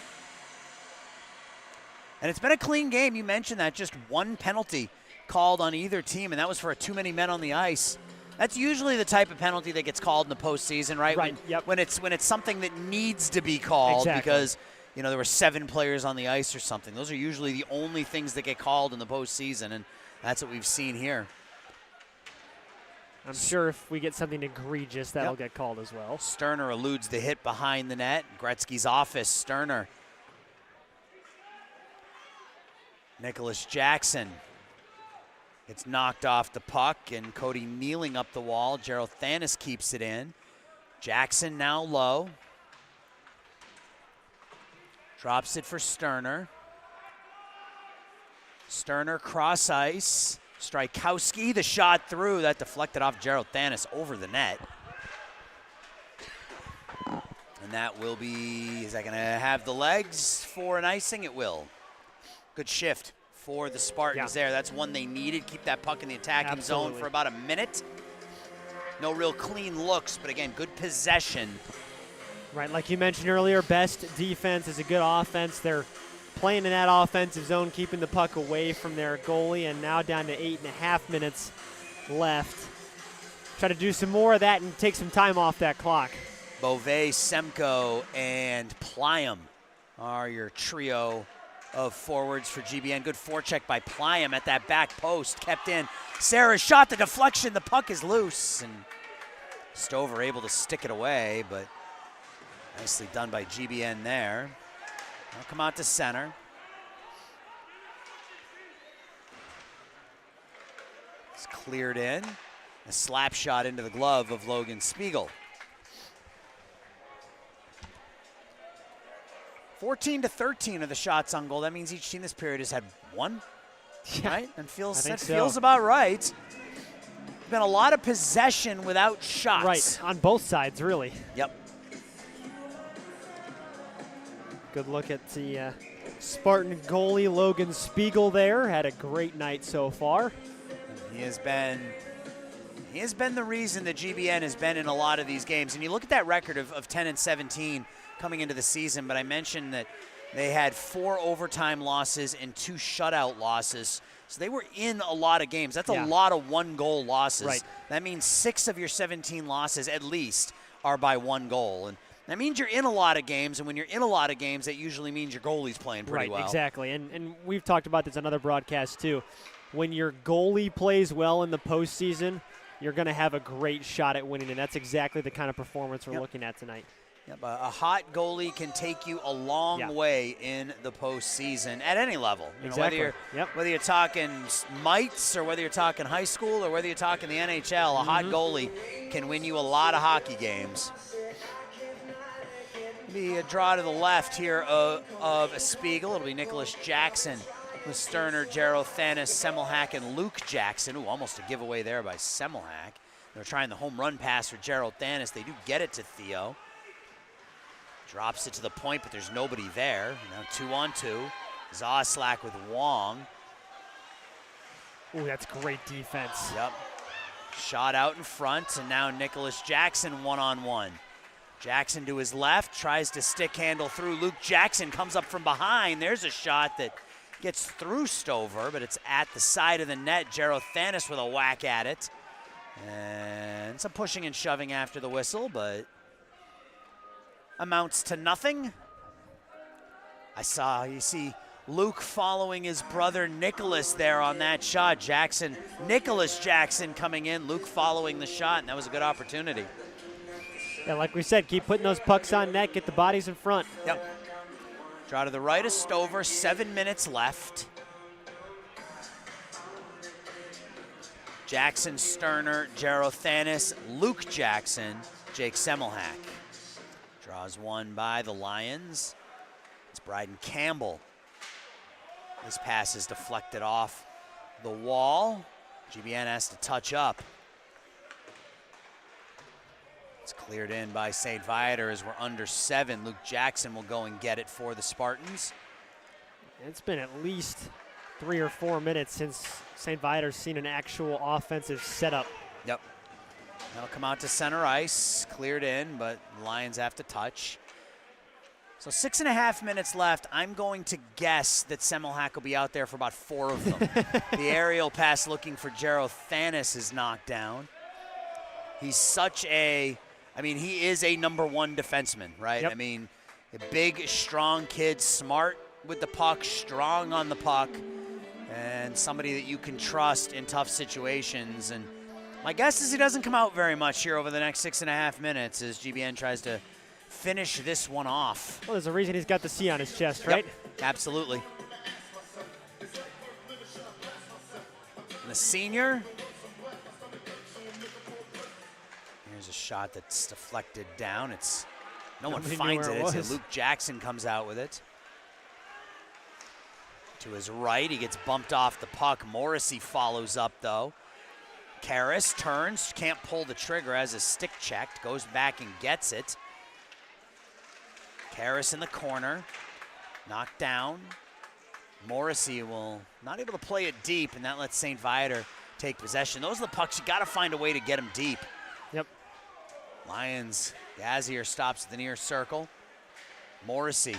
And it's been a clean game. You mentioned that, just one penalty called on either team, and that was for too many men on the ice. That's usually the type of penalty that gets called in the postseason, right? Right. When it's something that needs to be called because there were 7 players on the ice or something. Those are usually the only things that get called in the postseason, and that's what we've seen here. I'm sure if we get something egregious, that'll get called as well. Sterner eludes the hit behind the net. Gretzky's office, Sterner. Nicholas Jackson gets knocked off the puck, and Cody kneeling up the wall. Gerald Thanis keeps it in. Jackson now low. Drops it for Sterner. Sterner cross ice. Strykowski, the shot through. That deflected off Gerald Thanis over the net. And that will be, is that going to have the legs for an icing? It will. Good shift for the Spartans there. That's one they needed. Keep that puck in the attacking zone for about a minute. No real clean looks, but again, good possession. Right, like you mentioned earlier, best defense is a good offense. They're playing in that offensive zone, keeping the puck away from their goalie, and now down to 8.5 minutes left. Try to do some more of that and take some time off that clock. Beauvais, Semko, and Pliam are your trio of forwards for GBN. Good forecheck by Pliam at that back post, kept in. Sarah's shot, the deflection, the puck is loose, and Stover able to stick it away, but nicely done by GBN there. I'll come out to center. It's cleared in. A slap shot into the glove of Logan Spiegel. 14-13 of the shots on goal. That means each team this period has had one, right? And feels about right. Been a lot of possession without shots. Right, on both sides, really. Yep. Good look at the Spartan goalie, Logan Spiegel there. Had a great night so far. He has been the reason that GBN has been in a lot of these games. And you look at that record of 10-17 coming into the season, but I mentioned that they had 4 overtime losses and 2 shutout losses. So they were in a lot of games. That's a lot of 1-goal losses. Right. That means 6 of your 17 losses at least are by 1 goal. And that means you're in a lot of games, and when you're in a lot of games, that usually means your goalie's playing pretty well. Right, exactly. And we've talked about this on other broadcasts too. When your goalie plays well in the postseason, you're going to have a great shot at winning, and that's exactly the kind of performance we're looking at tonight. Yep, a hot goalie can take you a long way in the postseason at any level. Exactly. Whether you're talking mites or whether you're talking high school or whether you're talking the NHL, a hot goalie can win you a lot of hockey games. Maybe a draw to the left here of Spiegel. It'll be Nicholas Jackson with Sterner, Gerald Thanis, Semmelhack, and Luke Jackson. Ooh, almost a giveaway there by Semmelhack. They're trying the home run pass for Gerald Thanis. They do get it to Theo. Drops it to the point, but there's nobody there. Now 2-on-2. Zoslak with Wong. Ooh, that's great defense. Yep. Shot out in front, and now Nicholas Jackson 1-on-1. Jackson to his left, tries to stick handle through. Luke Jackson comes up from behind. There's a shot that Gets through Stover, but it's at the side of the net. Thanis with a whack at it. And some pushing and shoving after the whistle, but amounts to nothing. You see Luke following his brother Nicholas there on that shot. Nicholas Jackson coming in, Luke following the shot, and that was a good opportunity. Yeah, like we said, keep putting those pucks on net, get the bodies in front. Yep. Draw to the right of Stover, 7 minutes left. Jackson, Sterner, Thanis, Luke Jackson, Jake Semmelhack. Draws one by the Lions. It's Bryden Campbell. This pass is deflected off the wall. GBN has to touch up. It's cleared in by St. Viator as we're under 7. Luke Jackson will go and get it for the Spartans. It's been at least 3 or 4 minutes since St. Viator's seen an actual offensive setup. Yep. That'll come out to center ice. Cleared in, but the Lions have to touch. So 6.5 minutes left. I'm going to guess that Semmelhack will be out there for about 4 of them. The aerial pass looking for Thanis is knocked down. He's he is a #1 defenseman, right? Yep. I mean, a big, strong kid, smart with the puck, strong on the puck, and somebody that you can trust in tough situations. And my guess is he doesn't come out very much here over the next 6.5 minutes as GBN tries to finish this one off. Well, there's a reason he's got the C on his chest, right? Yep, absolutely. And the senior. Here's a shot that's deflected down. No one finds it. It's Luke Jackson comes out with it. To his right, he gets bumped off the puck. Morrissey follows up, though. Karras turns, can't pull the trigger, has his stick checked, goes back and gets it. Karras in the corner, knocked down. Morrissey will not able to play it deep, and that lets St. Viator take possession. Those are the pucks you got to find a way to get them deep. Yep. Lions, Gazier stops at the near circle. Morrissey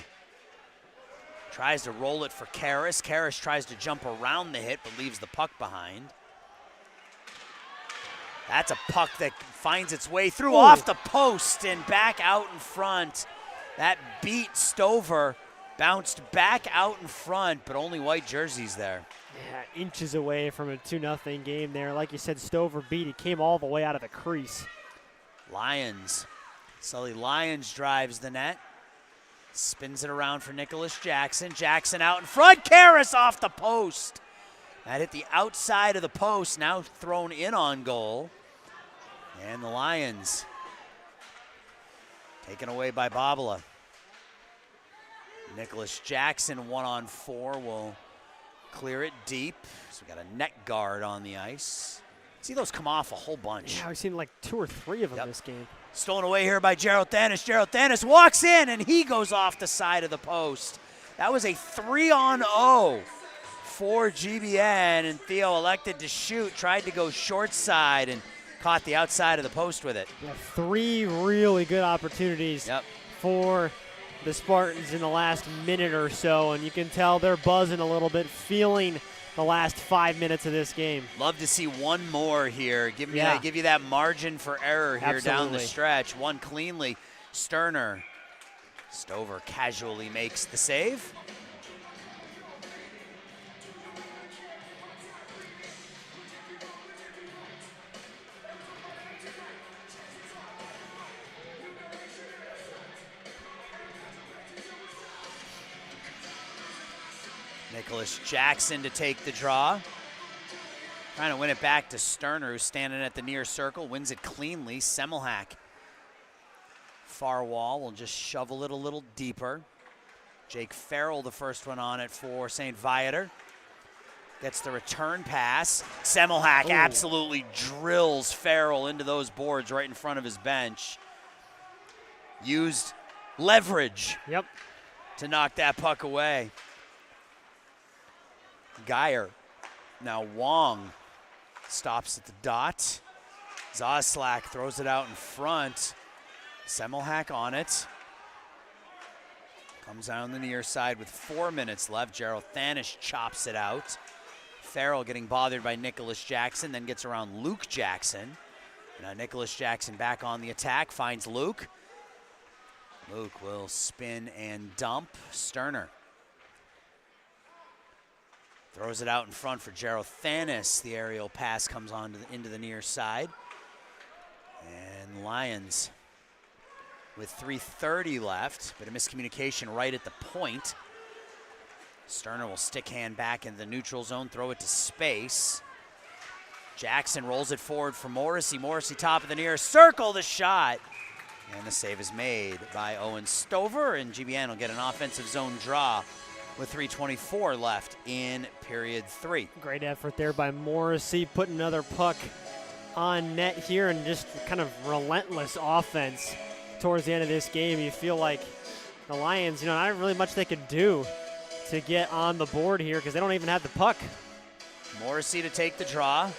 tries to roll it for Karras. Karras tries to jump around the hit, but leaves the puck behind. That's a puck that finds its way through off the post and back out in front. That beat Stover, bounced back out in front, but only white jerseys there. Yeah, inches away from a 2-0 game there. Like you said, Stover beat. He came all the way out of the crease. Lions. Sully Lyons drives the net. Spins it around for Nicholas Jackson. Jackson out in front. Karras off the post. That hit the outside of the post, now thrown in on goal. And the Lions taken away by Babala. Nicholas Jackson 1-on-4 will clear it deep. So we got a net guard on the ice. See those come off a whole bunch. Yeah, we've seen like 2 or 3 of them this game. Stolen away here by Thanis. Thanis walks in and he goes off the side of the post. That was a 3-on-0 for GBN, and Theo elected to shoot, tried to go short side and caught the outside of the post with it. Yeah, 3 really good opportunities for the Spartans in the last minute or so, and you can tell they're buzzing a little bit, feeling the last 5 minutes of this game. Love to see one more here. Give you that margin for error here down the stretch. One cleanly. Sterner. Stover casually makes the save. Nicholas Jackson to take the draw. Trying to win it back to Sterner, who's standing at the near circle. Wins it cleanly. Semmelhack. Far wall will just shovel it a little deeper. Jake Farrell, the first one on it for St. Viator. Gets the return pass. Semmelhack absolutely drills Farrell into those boards right in front of his bench. Used leverage to knock that puck away. Geyer. Now Wong stops at the dot. Zoslack throws it out in front. Semmelhack on it. Comes down the near side with 4 minutes left. Gerald Thanish chops it out. Farrell getting bothered by Nicholas Jackson, then gets around Luke Jackson. Now Nicholas Jackson back on the attack, finds Luke. Luke will spin and dump. Sterner throws it out in front for Gerald Thanis. The aerial pass comes on to into the near side. And Lions with 3:30 left, but a miscommunication right at the point. Sterner will stick hand back in the neutral zone, throw it to space. Jackson rolls it forward for Morrissey. Morrissey top of the near circle, the shot. And the save is made by Owen Stover, and GBN will get an offensive zone draw with 3:24 left in period 3. Great effort there by Morrissey, putting another puck on net here, and just kind of relentless offense towards the end of this game. You feel like the Lions, not really much they could do to get on the board here because they don't even have the puck. Morrissey to take the draw.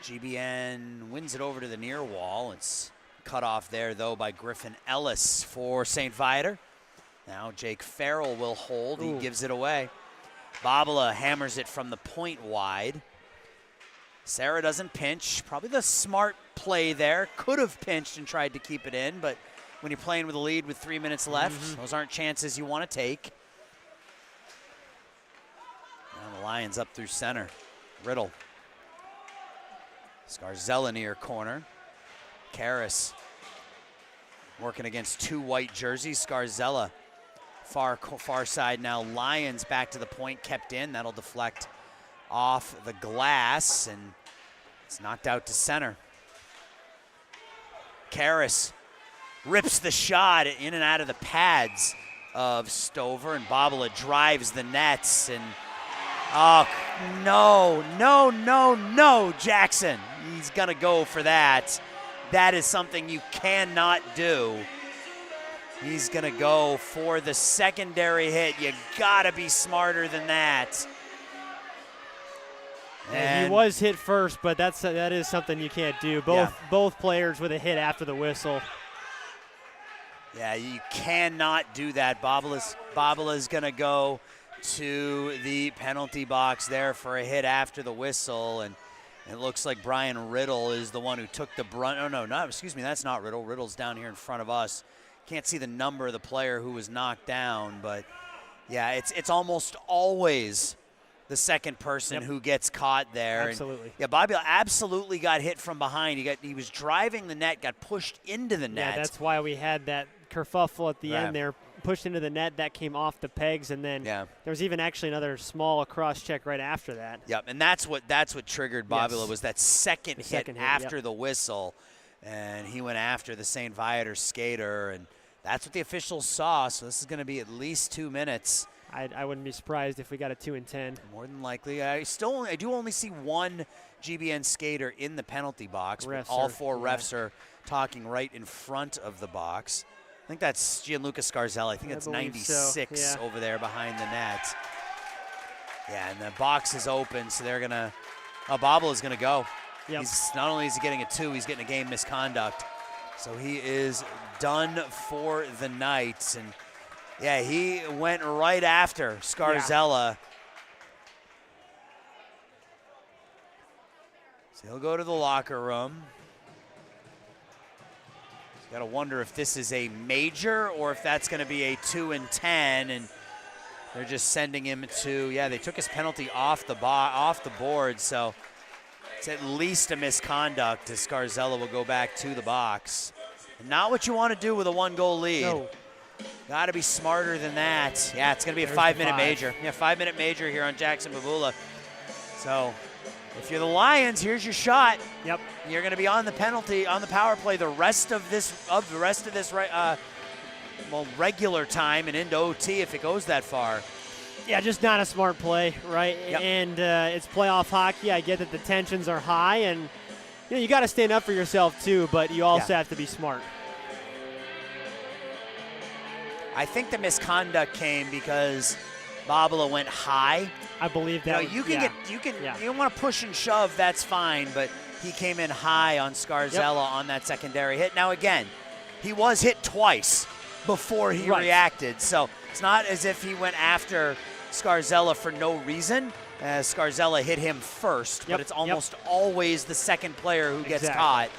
GBN wins it over to the near wall. It's cut off there, though, by Griffin Ellis for St. Viator. Now Jake Farrell will hold. He gives it away. Babala hammers it from the point wide. Sarah doesn't pinch. Probably the smart play there. Could have pinched and tried to keep it in, but when you're playing with a lead with 3 minutes left, those aren't chances you want to take. Now the Lions up through center. Riddle. Scarzella near corner. Karras working against 2 white jerseys. Scarzella far side now. Lions back to the point, kept in. That'll deflect off the glass, and it's knocked out to center. Karras rips the shot in and out of the pads of Stover, and Babala drives the nets, and oh, no, Jackson. He's gonna go for that. That is something you cannot do. He's gonna go for the secondary hit. You gotta be smarter than that. And he was hit first, but that is something you can't do. Both players with a hit after the whistle. Yeah, you cannot do that. Babala's going to go to the penalty box there for a hit after the whistle, and it looks like Brian Riddle is the one who took the brunt. Oh, no, excuse me, that's not Riddle. Riddle's down here in front of us. Can't see the number of the player who was knocked down, but yeah, it's almost always the second person who gets caught there. Absolutely. And, yeah, Babala absolutely got hit from behind. He was driving the net, got pushed into the net. Yeah, that's why we had that kerfuffle at the end there, pushed into the net. That came off the pegs, and then there was even actually another small cross check right after that. Yep, and that's what triggered Babala was that second hit after the whistle, and he went after the St. Viator skater, and that's what the officials saw. So this is going to be at least 2 minutes. I wouldn't be surprised if we got a 2 and 10. More than likely. I do only see one GBN skater in the penalty box, but all 4 refs are talking right in front of the box. I think that's Gianluca Scarzella. I think that's 96 over there behind the net. Yeah, and the box is open, so they're going to – Babala's going to go. Yep. He's not only is he getting a 2, he's getting a game misconduct. So he is done for the night. And, yeah, he went right after Scarzella. Yeah. So he'll go to the locker room. Got to wonder if this is a major or if that's going to be a 2 and 10, and they're just sending him to. Yeah, they took his penalty off the board, so it's at least a misconduct. As Scarzella will go back to the box. And not what you want to do with a 1-goal lead. No. Got to be smarter than that. Yeah, it's going to be a 5-minute major. Yeah, 5-minute major here on Jackson Babula. So if you're the Lions, here's your shot. Yep. You're going to be on the power play the rest of this regular time and into OT if it goes that far. Yeah, just not a smart play, right? Yep. And it's playoff hockey. I get that the tensions are high, and you got to stand up for yourself too, but you also have to be smart. I think the misconduct came because Babala went high. I believe that. You don't want to push and shove, that's fine, but he came in high on Scarzella on that secondary hit. Now again, he was hit twice. before he Right. reacted. So it's not as if he went after Scarzella for no reason, as Scarzella hit him first, but it's almost always the second player who gets caught,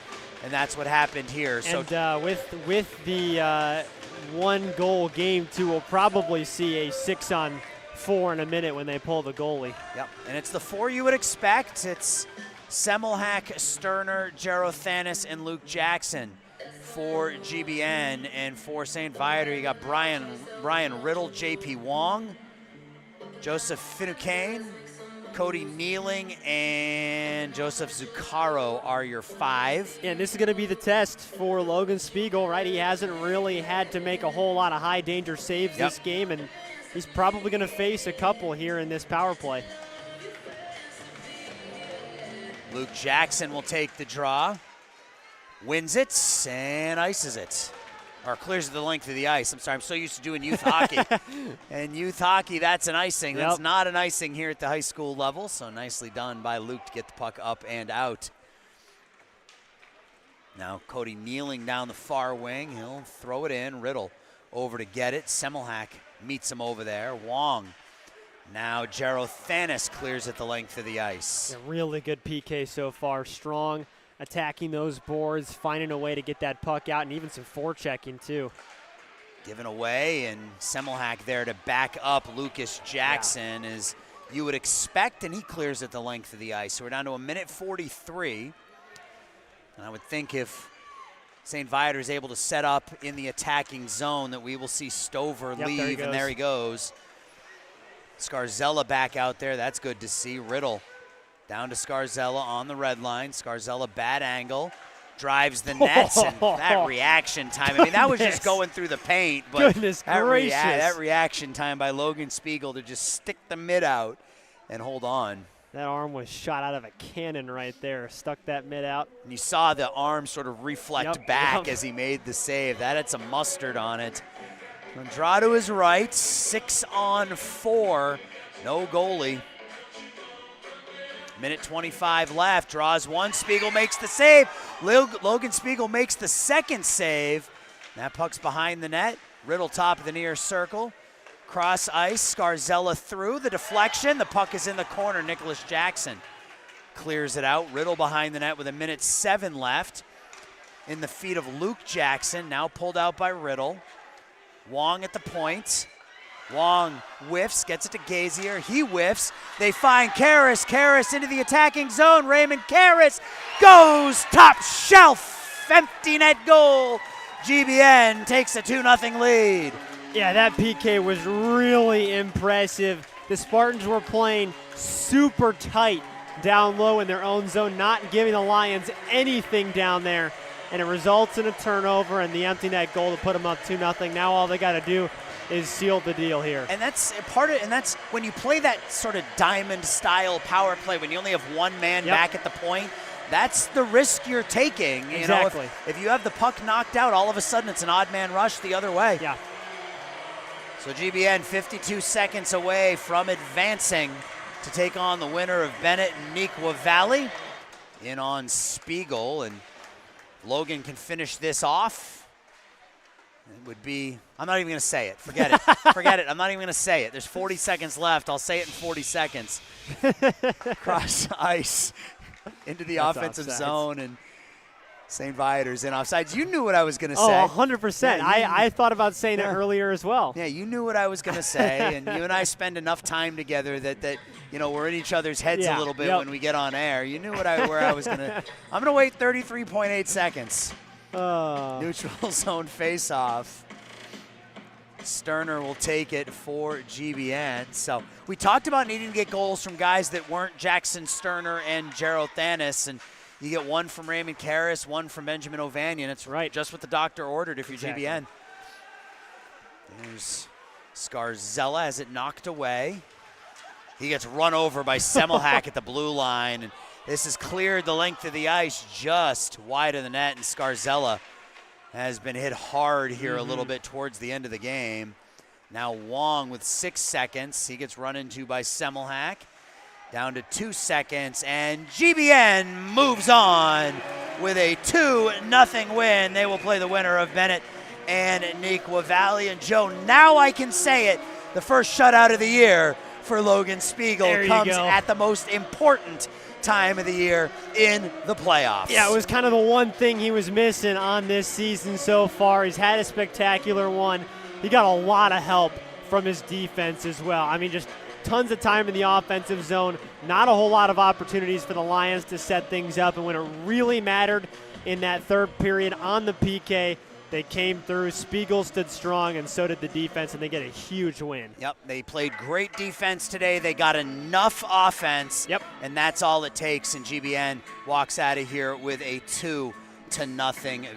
and that's what happened here. And with the one-goal game, too, we'll probably see a 6-on-4 in a minute when they pull the goalie. Yep, and it's the four you would expect. It's Semmelhack, Sterner, Gerothanis, and Luke Jackson for GBN. And for St. Viator, you got Brian Riddle, JP Wong, Joseph Finucane, Cody Kneeling, and Joseph Zuccaro are your 5. Yeah, and this is going to be the test for Logan Spiegel, right? He hasn't really had to make a whole lot of high-danger saves this game, and he's probably going to face a couple here in this power play. Luke Jackson will take the draw, wins it, and ices it. Or clears the length of the ice. I'm sorry, I'm so used to doing youth hockey. And youth hockey, that's an icing. That's not an icing here at the high school level, so nicely done by Luke to get the puck up and out. Now Cody Kneeling down the far wing. He'll throw it in. Riddle over to get it. Semmelhack meets him over there. Wong. Now Gerothanis clears it the length of the ice. A really good PK so far. Strong, attacking those boards, finding a way to get that puck out, and even some forechecking too. Given away, and Semmelhack there to back up Lucas Jackson as you would expect, and he clears it the length of the ice. So we're down to 1:43. And I would think if St. Viator is able to set up in the attacking zone that we will see Stover leave, and there he goes. Scarzella back out there. That's good to see. Riddle down to Scarzella on the red line. Scarzella bad angle. Drives the nets, and that reaction time. I mean, that was just going through the paint. But that reaction time by Logan Spiegel to just stick the mid out and hold on. That arm was shot out of a cannon right there. Stuck that mid out. And you saw the arm sort of reflect back as he made the save. That had some mustard on it. Andrade to his right, 6-on-4, no goalie. Minute 25 left, draws one, Spiegel makes the save. Logan Spiegel makes the second save. That puck's behind the net. Riddle top of the near circle. Cross ice, Scarzella through, the deflection, the puck is in the corner. Nicholas Jackson clears it out. Riddle behind the net with 1:07 left. In the feet of Luke Jackson, now pulled out by Riddle. Wong at the point. Wong whiffs, gets it to Gazier. He whiffs. They find Karras. Karras into the attacking zone. Raymond Karras goes top shelf. Empty net goal. GBN takes a 2-0 lead. Yeah, that PK was really impressive. The Spartans were playing super tight down low in their own zone, not giving the Lions anything down there. And it results in a turnover and the empty net goal to put them up 2-0. Now all they got to do is seal the deal here. And that's part of, and that's when you play that sort of diamond style power play, when you only have one man back at the point, that's the risk you're taking. You know, if you have the puck knocked out, all of a sudden it's an odd man rush the other way. Yeah. So GBN 52 seconds away from advancing to take on the winner of Bennett and Neuqua Valley. In on Spiegel, and Logan can finish this off. It would be, I'm not even going to say it. Forget it. Forget it. I'm not even going to say it. There's 40 seconds left. I'll say it in 40 seconds. Cross ice into the offensive zone, and St. Viator's in offsides. You knew what I was going to say. Oh, 100%. Yeah, I thought about saying it earlier as well. Yeah, you knew what I was going to say, and you and I spend enough time together that you know, we're in each other's heads a little bit when we get on air. You knew where I was going to. I'm going to wait 33.8 seconds. Neutral zone face-off. Sterner will take it for GBN. So we talked about needing to get goals from guys that weren't Jackson Sterner and Gerothanis, and you get one from Raymond Karras, one from Benjamin Ovanian. It's just what the doctor ordered if you're GBN. There's Scarzella, has it knocked away. He gets run over by Semmelhack at the blue line. And this has cleared the length of the ice just wide of the net, and Scarzella has been hit hard here a little bit towards the end of the game. Now Wong with 6 seconds. He gets run into by Semmelhack. Down to 2 seconds, and GBN moves on with a 2-0 win. They will play the winner of Bennett and Nequa Valley. And Joe, now I can say it, the first shutout of the year for Logan Spiegel comes at the most important time of the year in the playoffs. Yeah, it was kind of the one thing he was missing on this season so far. He's had a spectacular one. He got a lot of help from his defense as well. I mean, just tons of time in the offensive zone, not a whole lot of opportunities for the Lions to set things up, and when it really mattered in that third period on the PK, they came through. Spiegel stood strong, and so did the defense, and they get a huge win. Yep, they played great defense today. They got enough offense, and that's all it takes, and GBN walks out of here with a 2-0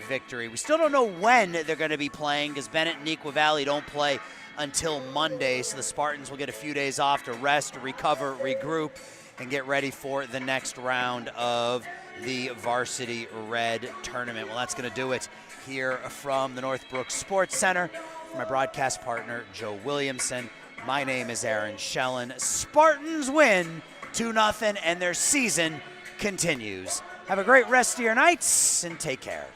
victory. We still don't know when they're going to be playing because Bennett and Nequa Valley don't play until Monday, so the Spartans will get a few days off to rest, recover, regroup, and get ready for the next round of the Varsity Red Tournament. Well, that's going to do it here from the Northbrook Sports Center. For my broadcast partner, Joe Williamson, my name is Aaron Schellen. Spartans win 2-0, and their season continues. Have a great rest of your nights, and take care.